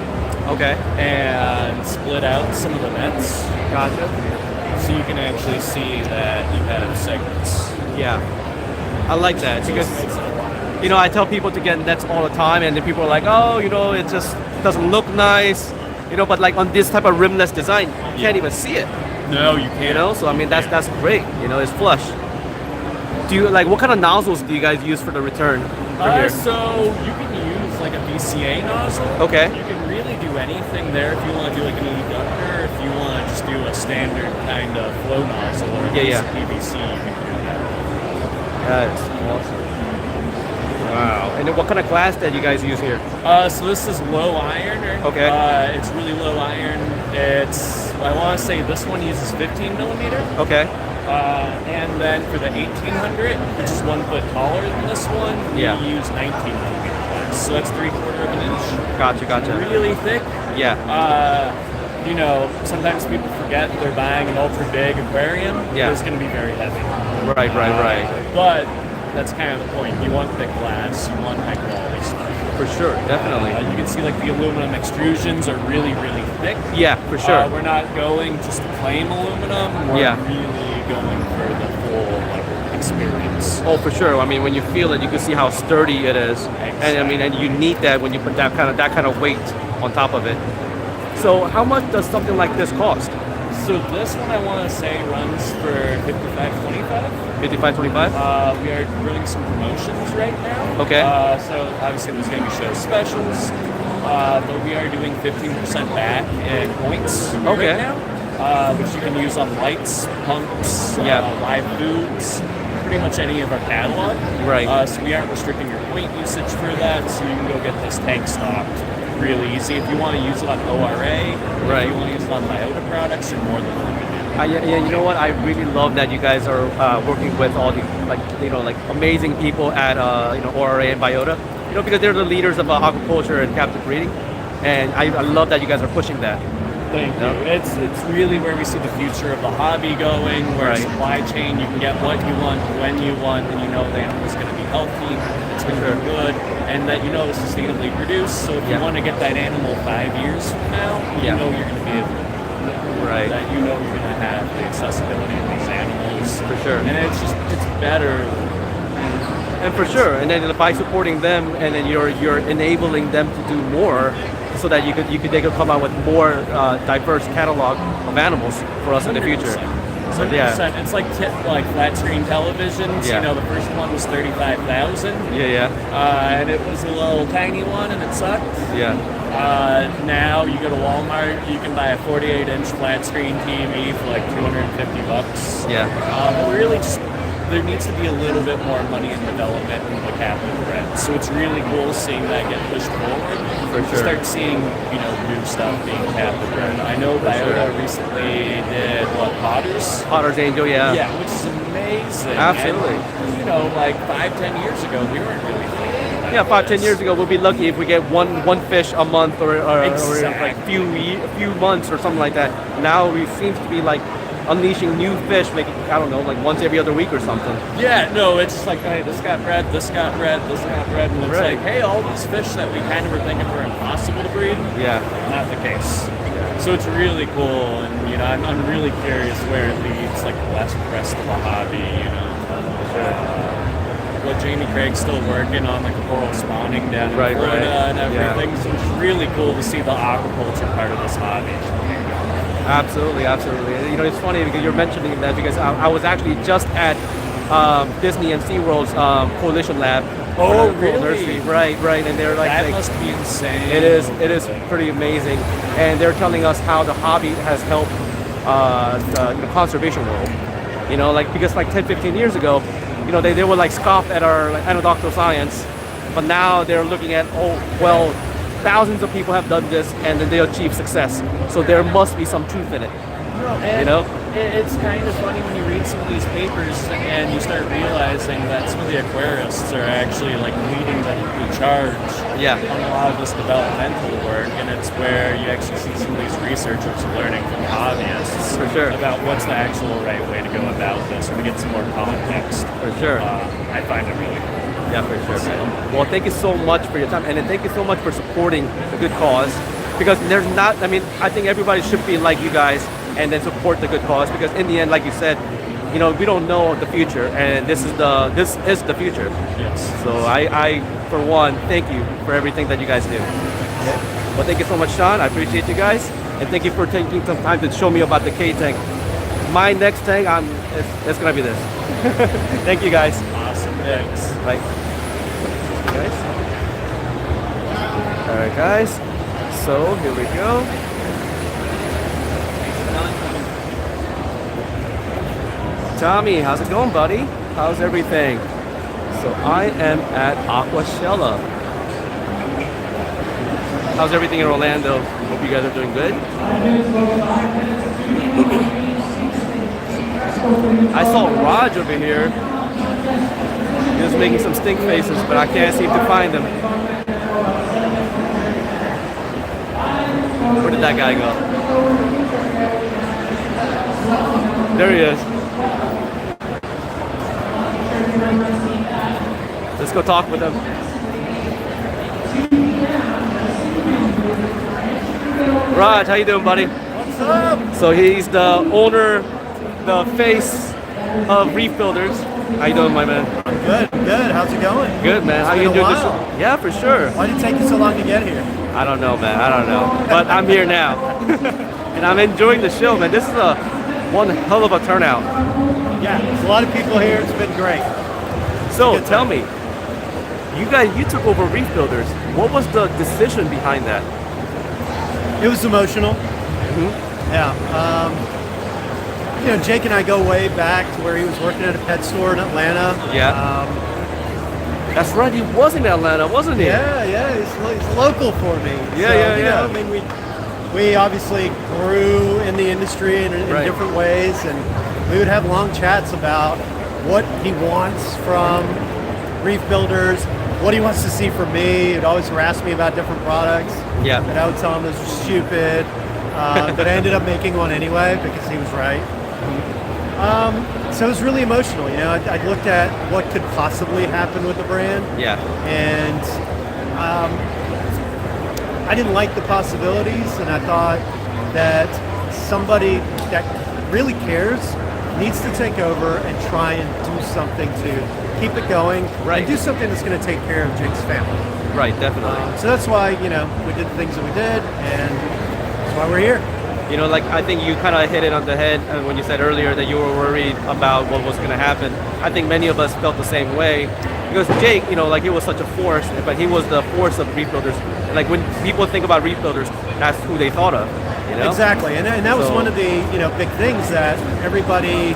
Okay. And split out some of the vents. Gotcha. So you can actually see that you have segments. Yeah. I like that because I tell people to get nets all the time, and then people are like, oh, it just doesn't look nice, but on this type of rimless design, you can't even see it. No, you can't. So I mean that's great. It's flush. Do you what kind of nozzles do you guys use for the return? So you can use like a VCA nozzle. Okay. You can really do anything there if you want to do like an eductor, if you want to just do a standard kind of flow nozzle or PVC. You can do that. That's awesome. Wow. And then what kind of glass that you guys use here? So this is low iron. Okay. It's really low iron. I want to say this one uses 15 millimeter. Okay. And then for the 1800, which is 1 foot taller than this one, we use 19 millimeter glass. So that's 3/4 of an inch. Gotcha. Really thick. Yeah. Sometimes people forget they're buying an ultra big aquarium. Yeah. It's going to be very heavy. Right. But that's kind of the point. You want thick glass. You want high quality stuff. For sure, definitely. You can see the aluminum extrusions are really, really thick. Yeah, for sure. We're not going just to plain aluminum. We're really going for the full experience. Oh, for sure. I mean, when you feel it, you can see how sturdy it is, and you need that when you put that kind of weight on top of it. So, how much does something like this cost? So this one I want to say runs for $55.25. $55.25? We are running some promotions right now. Okay. So obviously there's going to be show specials, but we are doing 15% back in points right now, which you can use on lights, pumps, live foods, pretty much any of our catalog. Right. So we aren't restricting your point usage for that, so you can go get this tank stocked really easy. If you want to use it on ORA, if you want to use it on Biota products, you're more than welcome. You know what? I really love that you guys are working with all the amazing people at ORA and Biota. Because they're the leaders of aquaculture and captive breeding, and I love that you guys are pushing that. Thank you. It's really where we see the future of the hobby going, where supply chain, you can get what you want, when you want, and the animal's going to be healthy, it's going to be good, and that it's sustainably produced. So if you want to get that animal 5 years from now, you're going to be able to. That you're going to have the accessibility of these animals. For sure. And it's better. And for sure. And then by supporting them, and then you're enabling them to do more, so that they could come out with more diverse catalog of animals for us in the future. 100%. It's like flat screen televisions. Yeah. You know, the first one was 35,000. Yeah. And it was a little tiny one, and it sucked. Yeah. Now you go to Walmart, you can buy a 48-inch flat screen TV for like $250. Yeah. But really, just there needs to be a little bit more money in development in the captive bred. So it's really cool seeing that get pushed forward. For To sure. start seeing, you know, new stuff being captive bred. I know Biota recently did Potter's Angel, yeah. Yeah, which is amazing. Absolutely. And, you know, like 5-10 years ago, we weren't really thinking that. Yeah, 5-10 years ago, we'll be lucky if we get one fish a month or Exactly. like a few months or something like that. Now we seem to be like unleashing new fish, like I don't know, like once every other week or something. Yeah, no, it's just like, hey, this got bred, this got bred, this got bred, and it's Right. like, hey, all these fish that we kind of were thinking were impossible to breed, Yeah. not the case. So it's really cool, and you know, I'm really curious where it leads, like the rest of the hobby, you know. What Jamie Craig's still working on, like the coral spawning down in Florida and everything. So it's really cool to see the aquaculture part of this hobby. Absolutely. You know, it's funny because you're mentioning that because I was actually just at Disney and SeaWorld's Coalition Lab. Oh, for the nursery. Right, and they're like, That must be insane. It is pretty amazing, and they're telling us how the hobby has helped the conservation world. You know, like because like 10-15 years ago, you know, they would like scoff at our like, anecdotal science, but now they're looking at, oh well, thousands of people have done this and then they achieve success, so there must be some truth in it. And You know? It's kind of funny when you read some of these papers and you start realizing that some of the aquarists are actually like leading the charge on a lot of this developmental work, and it's where you actually see some of these researchers learning from hobbyists For sure. about what's the actual right way to go about this, or to get some more context. For sure. I find it really cool. Yeah, for sure, man. Well, thank you so much for your time, and then thank you so much for supporting a good cause. Because there's not, I mean, I think everybody should be like you guys and then support the good cause. Because in the end, like you said, you know, we don't know the future, and this is the future. Yes. So I for one, thank you for everything that you guys do. Well, thank you so much, Sean. I appreciate you guys, and thank you for taking some time to show me about the K tank. My next tank, it's gonna be this. Thank you, guys. Awesome. Thanks. Bye. Guys. All right, guys. So here we go. Tommy, how's it going, buddy? How's everything? So I am at Aquashella. How's everything in Orlando? Hope you guys are doing good. I saw Raj over here. He was making some stink faces, but I can't seem to find him. Where did that guy go? There he is. Let's go talk with him. Raj, how you doing, buddy? What's up? So he's the owner, the face of Reef Builders. How you doing, my man? Good. How's it going? Good, man. How It's you been a doing this? while. Yeah, for sure. Why did it take you so long to get here? I don't know, man. I don't know. But I'm here now. And I'm enjoying the show, man. This is one hell of a turnout. Yeah, there's a lot of people here. It's been great. So tell me, you took over Reef Builders. What was the decision behind that? It was emotional. Mm-hmm. Yeah. You know, Jake and I go way back to where he was working at a pet store in Atlanta. Yeah. That's right. He was in Atlanta, wasn't he? Yeah. He's local for me. Yeah. You know, I mean, we obviously grew in the industry in Right. different ways, and we would have long chats about what he wants from Reef Builders, what he wants to see from me. He'd always harass me about different products. Yeah. And I would tell him those were stupid. But I ended up making one anyway because he was right. So it was really emotional. You know, I looked at what could possibly happen with the brand. Yeah. And I didn't like the possibilities, and I thought that somebody that really cares needs to take over and try and do something to keep it going. Right. And do something that's going to take care of Jake's family. Right, definitely. So that's why, you know, we did the things that we did, and that's why we're here. You know, like I think you kind of hit it on the head when you said earlier that you were worried about what was going to happen. I think many of us felt the same way because Jake, you know, like he was such a force, but he was the force of Reef Builders. Like when people think about Reef Builders, that's who they thought of. You know? Exactly, and that was one of the big things that everybody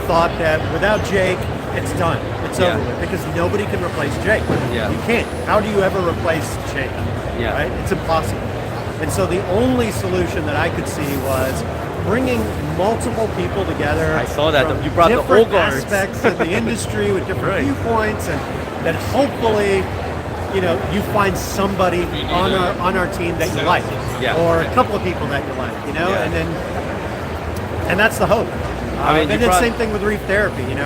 thought that without Jake, it's done. It's over with because nobody can replace Jake. Yeah. You can't. How do you ever replace Jake? Yeah. Right? It's impossible. And so the only solution that I could see was bringing multiple people together. I saw that. From You brought the different old guards. aspects of the industry with different viewpoints, and that hopefully, you find somebody on our team that you like, or a couple of people that you like, and that's the hope. I mean, and then same thing with Reef Therapy, bringing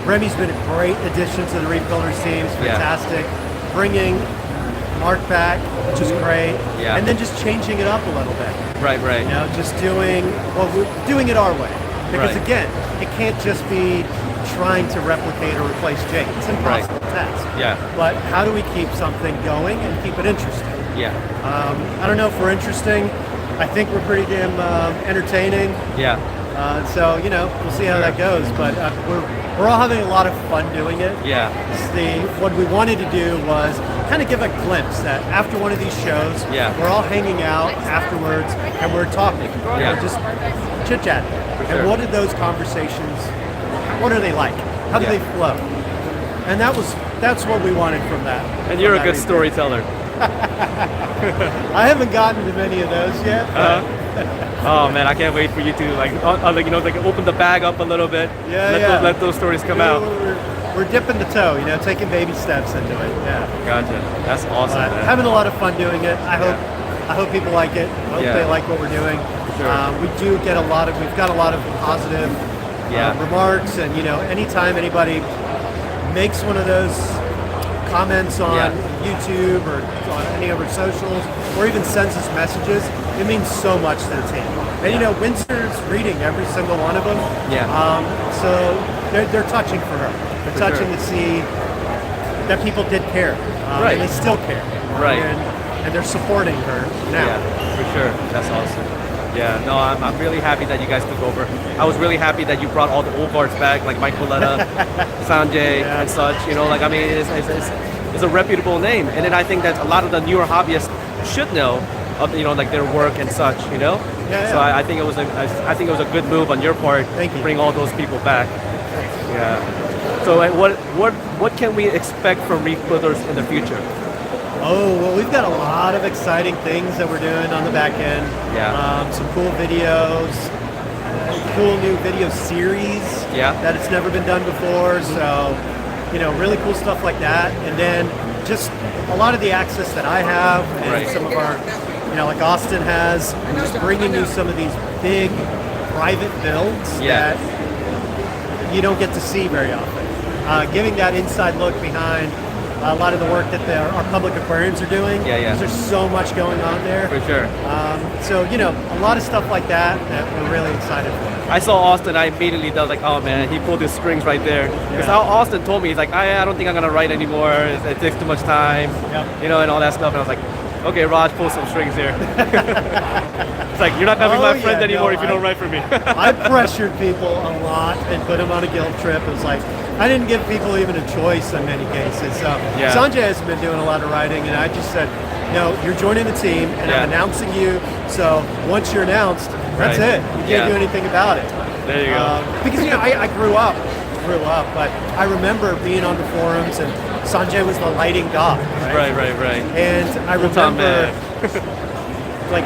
Remy's been a great addition to the Reef Builders team. It's fantastic. Bringing Mark back, which is great, and then just changing it up a little bit. Right. Just we're doing it our way. Because again, it can't just be trying to replicate or replace Jake. It's an impossible task. Yeah. But how do we keep something going and keep it interesting? Yeah. I don't know if we're interesting. I think we're pretty damn entertaining. Yeah. So we'll see how that goes. But we're all having a lot of fun doing it. Yeah. What we wanted to do was kind of give a glimpse that after one of these shows, we're all hanging out afterwards and we're talking. We're just chit-chatting. And what are those conversations, what are they like? How do they flow? And that's what we wanted from that. And you're a good storyteller. I haven't gotten to many of those yet. Oh man, I can't wait for you to like open the bag up a little bit. Let those stories come out. We're dipping the toe, taking baby steps into it. Yeah. Gotcha. That's awesome. Man. Having a lot of fun doing it. I hope people like it. I hope they like what we're doing. Sure. We've got a lot of positive remarks, and anytime anybody makes one of those comments on YouTube or on any of our socials, or even sends us messages, it means so much to the team. And Winston's reading every single one of them. Yeah. So they're touching for her. They're touching to see that people did care. And they still care. Right. And they're supporting her now. Yeah, for sure. That's awesome. Yeah, no, I'm really happy that you guys took over. I was really happy that you brought all the old guards back, like Mike Coletta, Sanjay, and such. It's a reputable name. And then I think that a lot of the newer hobbyists should know of like their work and such. So I think it was a good move on your part to bring all those people back. Yeah. So what can we expect from Reef Builders in the future? Oh, well, we've got a lot of exciting things that we're doing on the back end. Yeah. Some cool videos, cool new video series that it's never been done before. So, really cool stuff like that. And then just a lot of the access that I have and some of our, like Austin has, and just bringing you some of these big private builds that you don't get to see very often. Giving that inside look behind a lot of the work that our public aquariums are doing. There's so much going on there. For sure. So, a lot of stuff like that we're really excited for. I saw Austin, I immediately was like, oh man, he pulled his strings right there. Because how Austin told me, he's like, I don't think I'm going to write anymore. It takes too much time, and all that stuff. And I was like, okay, Raj, pull some strings here. It's like, you're not going to be my friend anymore if you don't write for me. I pressured people a lot and put them on a guild trip. It was like, I didn't give people even a choice in many cases. So Sanjay has been doing a lot of writing, and I just said, you're joining the team, and I'm announcing you. So once you're announced, that's it. You can't do anything about it. There you go. Because I grew up, but I remember being on the forums, and Sanjay was the lighting god. Right. And I remember like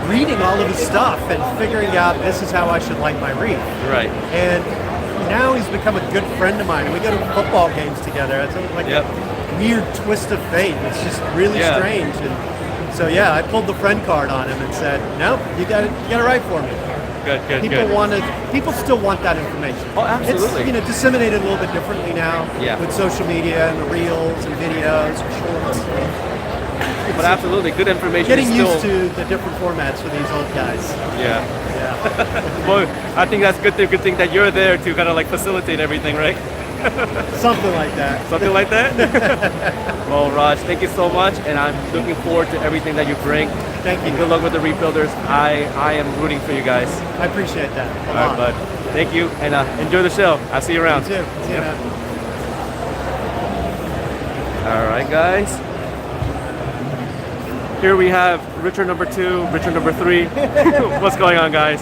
reading all of his stuff and figuring out this is how I should light my reef. Right. And now he's become a good friend of mine, and we go to football games together. It's like a weird twist of fate. It's just really strange. And so I pulled the friend card on him and said, "No, you got to write for me." Good. People still want that information. Oh, absolutely. It's disseminated a little bit differently now with social media and the reels and videos and shorts. But absolutely, good information. Getting used to the different formats for these old guys. Yeah. Well, I think that's good thing that you're there to kind of like facilitate everything, right? Something like that. Something like that? Well, Raj, thank you so much, and I'm looking forward to everything that you bring. Thank you. Good luck with the Reef Builders. I am rooting for you guys. I appreciate that. All right, bud. Thank you, and enjoy the show. I'll see you around. You too. See you, man. All right, guys. Here we have Richard number 2, Richard number 3. What's going on, guys?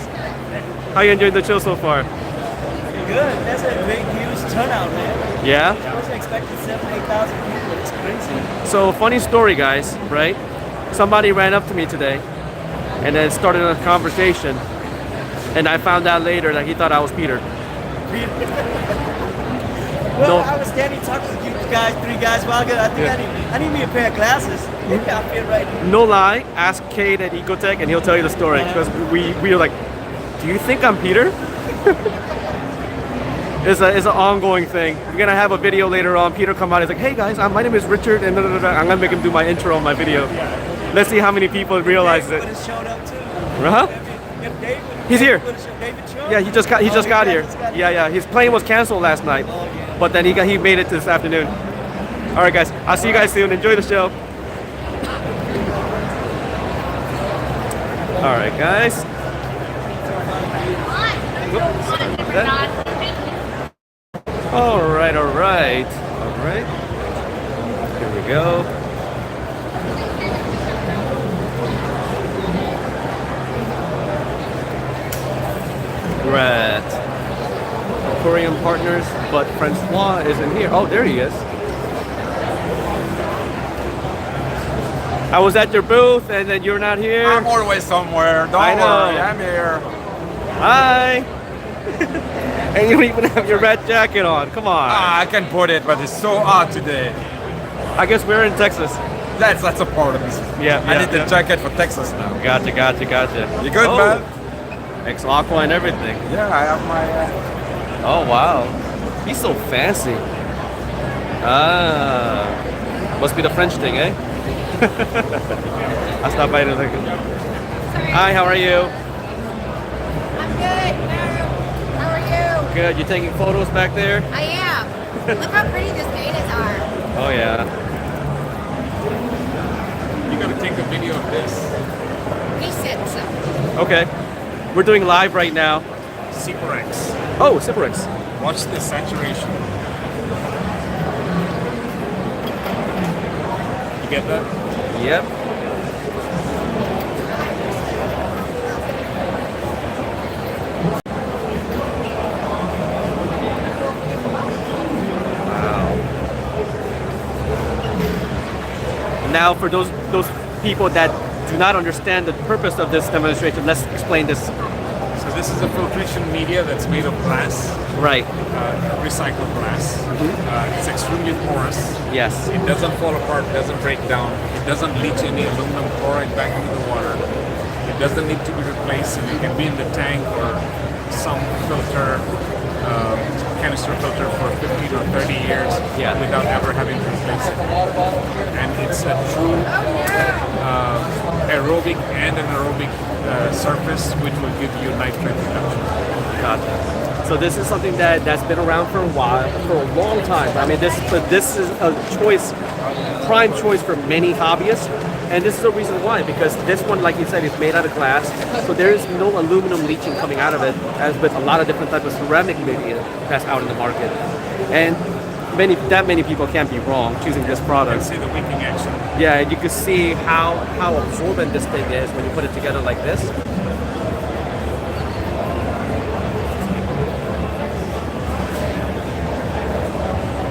How you enjoying the show so far? Good. That's a great, huge turnout, man. Yeah? I wasn't expecting 7,000, 8,000 people. It's crazy. So, funny story, guys, right? Somebody ran up to me today and then started a conversation, and I found out later that he thought I was Peter. Well, I was standing talking with you guys, 3 guys a while ago. I think I need me a pair of glasses. Maybe I'll fit right in. No lie, ask Cade at Ecotec and he'll tell you the story. Because we were like, do you think I'm Peter? It's an ongoing thing. We're gonna have a video later on. Peter come out, he's like, hey guys, my name is Richard, and I'm gonna make him do my intro on my video. Let's see how many people realize it. Huh? He's here. Yeah, he just got here. Yeah, his plane was canceled last night, but then he made it this afternoon. All right, guys, I'll see you guys soon. Enjoy the show. All right, guys. All right. Here we go. We're at Aquarium Partners, but Francois isn't here. Oh, there he is. I was at your booth, and then you're not here. I'm always somewhere. Don't worry, I'm here. Hi. And you don't even have your red jacket on. Come on. I can put it, but it's so hot today. I guess we're in Texas. That's a part of it. Yeah. I need the jacket for Texas now. Gotcha. You good, man? Ex-Aqua and everything. Yeah, I have my... Oh, wow. He's so fancy. Ah. Must be the French thing, eh? I'll stop by in a second. Hi, how are you? I'm good. How are you? Good. You taking photos back there? I am. Look how pretty the potatoes are. Oh, yeah. You gotta take a video of this. He said so. Okay. We're doing live right now. Cyprex. Oh, Cyprex. Watch the saturation. You get that? Yep. Wow. Now, for those people that do not understand the purpose of this demonstration, let's explain this. So this is a filtration media that's made of glass. Right. Recycled glass. It's extremely porous. Yes. It doesn't fall apart, doesn't break down. It doesn't leach any aluminum chloride back into the water. It doesn't need to be replaced, and it can be in the tank or some filter, canister filter for 15 or 30 years without ever having to replace it. And it's a true aerobic and anaerobic surface, which will give you nitrate reduction. Gotcha. So this is something that's been around for a while, for a long time. I mean, this is a choice, prime choice for many hobbyists, and this is the reason why. Because this one, like you said, is made out of glass, so there is no aluminum leaching coming out of it, as with a lot of different types of ceramic media that's out in the market. And many people can't be wrong choosing this product. You can see the wicking action. Yeah, you can see how absorbent this thing is when you put it together like this.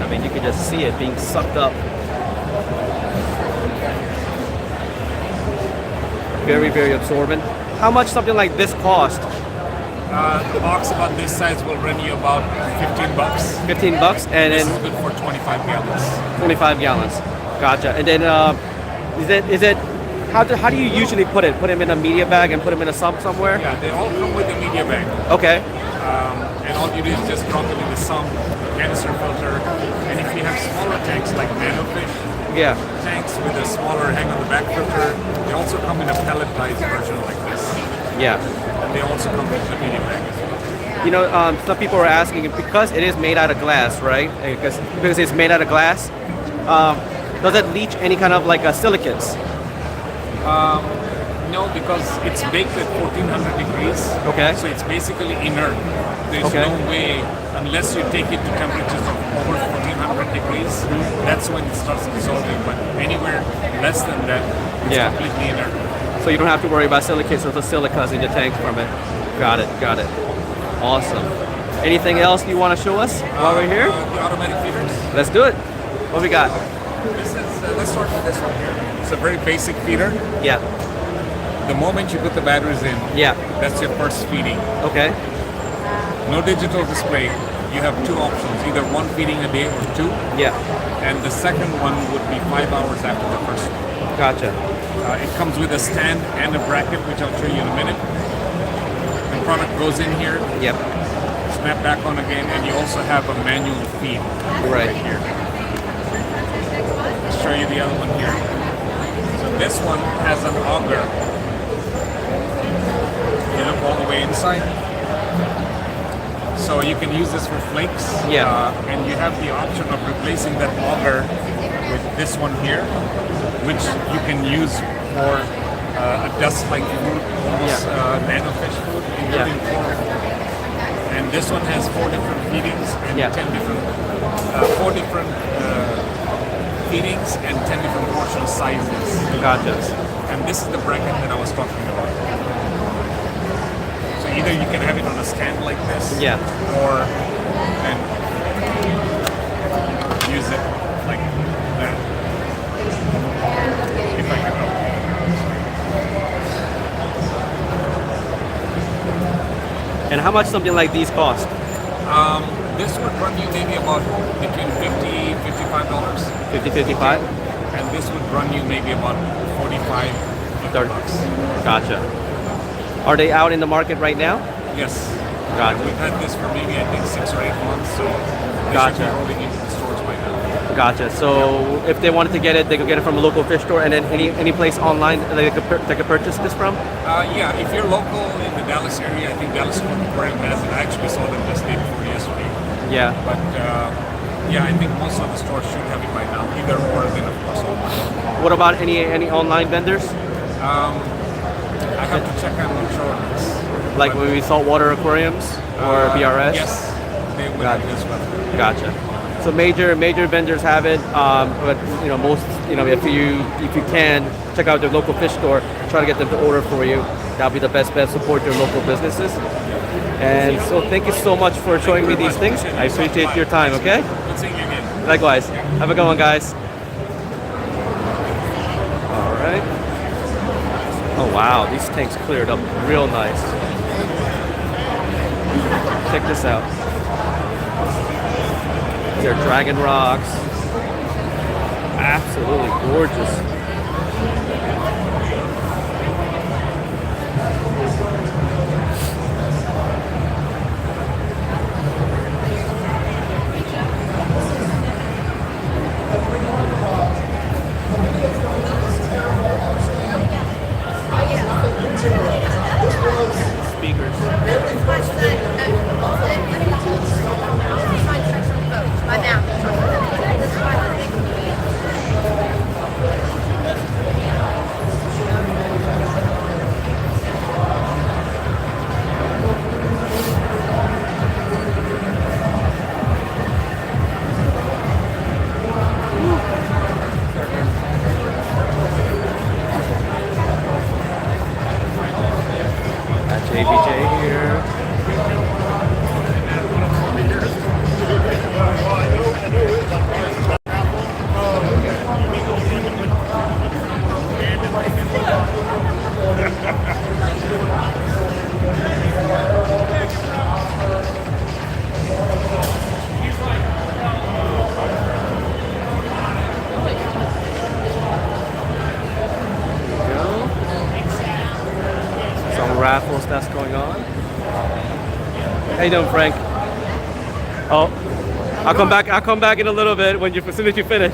I mean, you can just see it being sucked up. Very, very absorbent. How much something like this cost? The box about this size will run you about 15 bucks. 15 bucks, and this then is good for 25 gallons. 25 gallons. Gotcha. And then is it how do you usually put it? Put them in a media bag and put them in a sump somewhere? Yeah, they all come with a media bag. Okay. And all you do is just drop them in the sump, canister filter, and if you have smaller tanks like nanofish, tanks with a smaller hang on the back filter, they also come in a pelletized version like this. Yeah. And they also come with a media bag as well. You know, some people are asking because it is made out of glass, right? Because it's made out of glass. Does it leach any kind of like silicates? No, because it's baked at 1400 degrees. Okay. So it's basically inert. There's Okay. no way, unless you take it to temperatures of over 1400 degrees, that's when it starts dissolving. But anywhere less than that, it's completely inert. So you don't have to worry about silicates or the silicas in your tank from it. Got it, got it. Awesome. Anything else you want to show us while we're here? The automatic feeders. Let's do it. What we got? This is, let's start with this one here. It's a very basic feeder. Yeah. The moment you put the batteries in, that's your first feeding. Okay. No digital display. You have two options, either one feeding a day or two. Yeah. And the second one would be 5 hours after the first one. Gotcha. It comes with a stand and a bracket, which I'll show you in a minute. The product goes in here. Yep. Snap back on again, and you also have a manual feed right here. I'll show you the other one here. So this one has an auger. You look all the way inside. So you can use this for flakes. And you have the option of replacing that auger with this one here, which you can use for a dust-like food, almost nanofish food, including pork. And this one has 4 different feedings and 10 different, 4 different feedings and 10 different portion sizes. Gotcha. And this is the bracket that I was talking about. So either you can have it on a stand like this, or and use it like that. If I can help. And how much something like these cost? This would run you maybe about between $50, $55. $50, $55? And this would run you maybe about 45, 30 bucks. Gotcha. Are they out in the market right now? Yes. Gotcha. We've had this for maybe, I think, 6 or 8 months, so they should be rolling into the stores by now. Gotcha. So if they wanted to get it, they could get it from a local fish store, and then any place online they could purchase this from? Yeah, if you're local in the Dallas area, I think Dallas Aquarium has it. I actually saw them just day before yesterday. Yeah. But yeah, I think most of the stores should have it by now, either or, then of course online. What about any online vendors? I have to check. I'm not sure. Like maybe saltwater aquariums or BRS? Yes, they would have this one. Gotcha. So major vendors have it, but most if you can check out their local fish store, try to get them to order for you. That'll be the best bet. Support your local businesses. And so thank you so much for showing me these things. I appreciate your time. Okay. Good seeing you again. Likewise. Have a good one, guys. All right. Oh wow, these tanks cleared up real nice. Check this out. They're dragon rocks. Absolutely gorgeous. Speakers. JBJ here. Some raffles that's going on. How you doing, Frank? Oh, I'll come back. I'll come back in a little bit when as soon as you finish.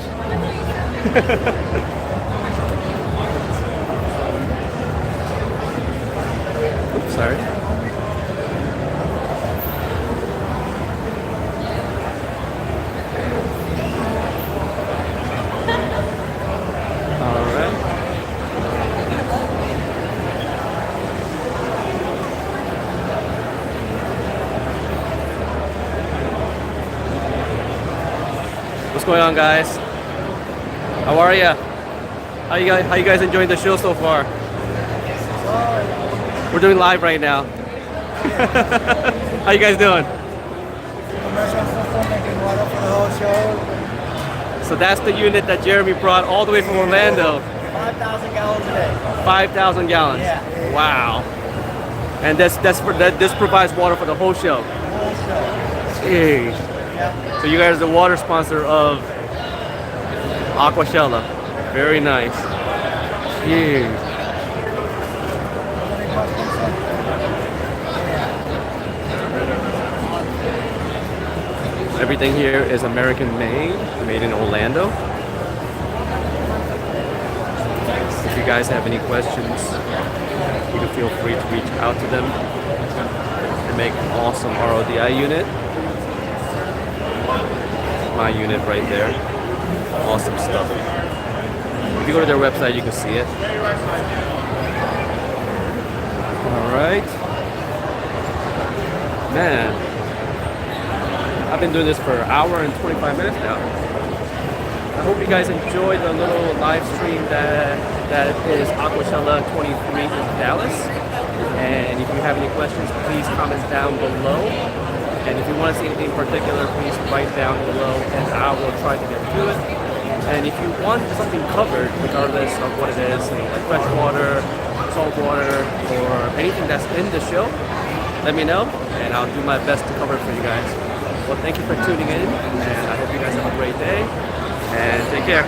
Oops, sorry. What's going on, guys? How are ya? How you guys enjoying the show so far? We're doing live right now. How you guys doing? So that's the unit that Jeremy brought all the way from Orlando. 5,000 gallons a day. 5,000 gallons. Yeah. Wow. And this provides water for the whole show. Jeez. So you guys are the water sponsor of Aquashella. Very nice. Jeez. Everything here is American made in Orlando. If you guys have any questions, you can feel free to reach out to them. They make an awesome RODI unit. My unit right there. Awesome stuff. If you go to their website, you can see it. Alright. Man. I've been doing this for an hour and 25 minutes now. I hope you guys enjoyed the little live stream that is Aquashella 23 in Dallas. And if you have any questions, please comment down below. And if you want to see anything in particular, please write down below and I will try to get to it. And if you want something covered, regardless of what it is, like freshwater, saltwater, or anything that's in the show, let me know and I'll do my best to cover it for you guys. Well, thank you for tuning in, and I hope you guys have a great day, and take care.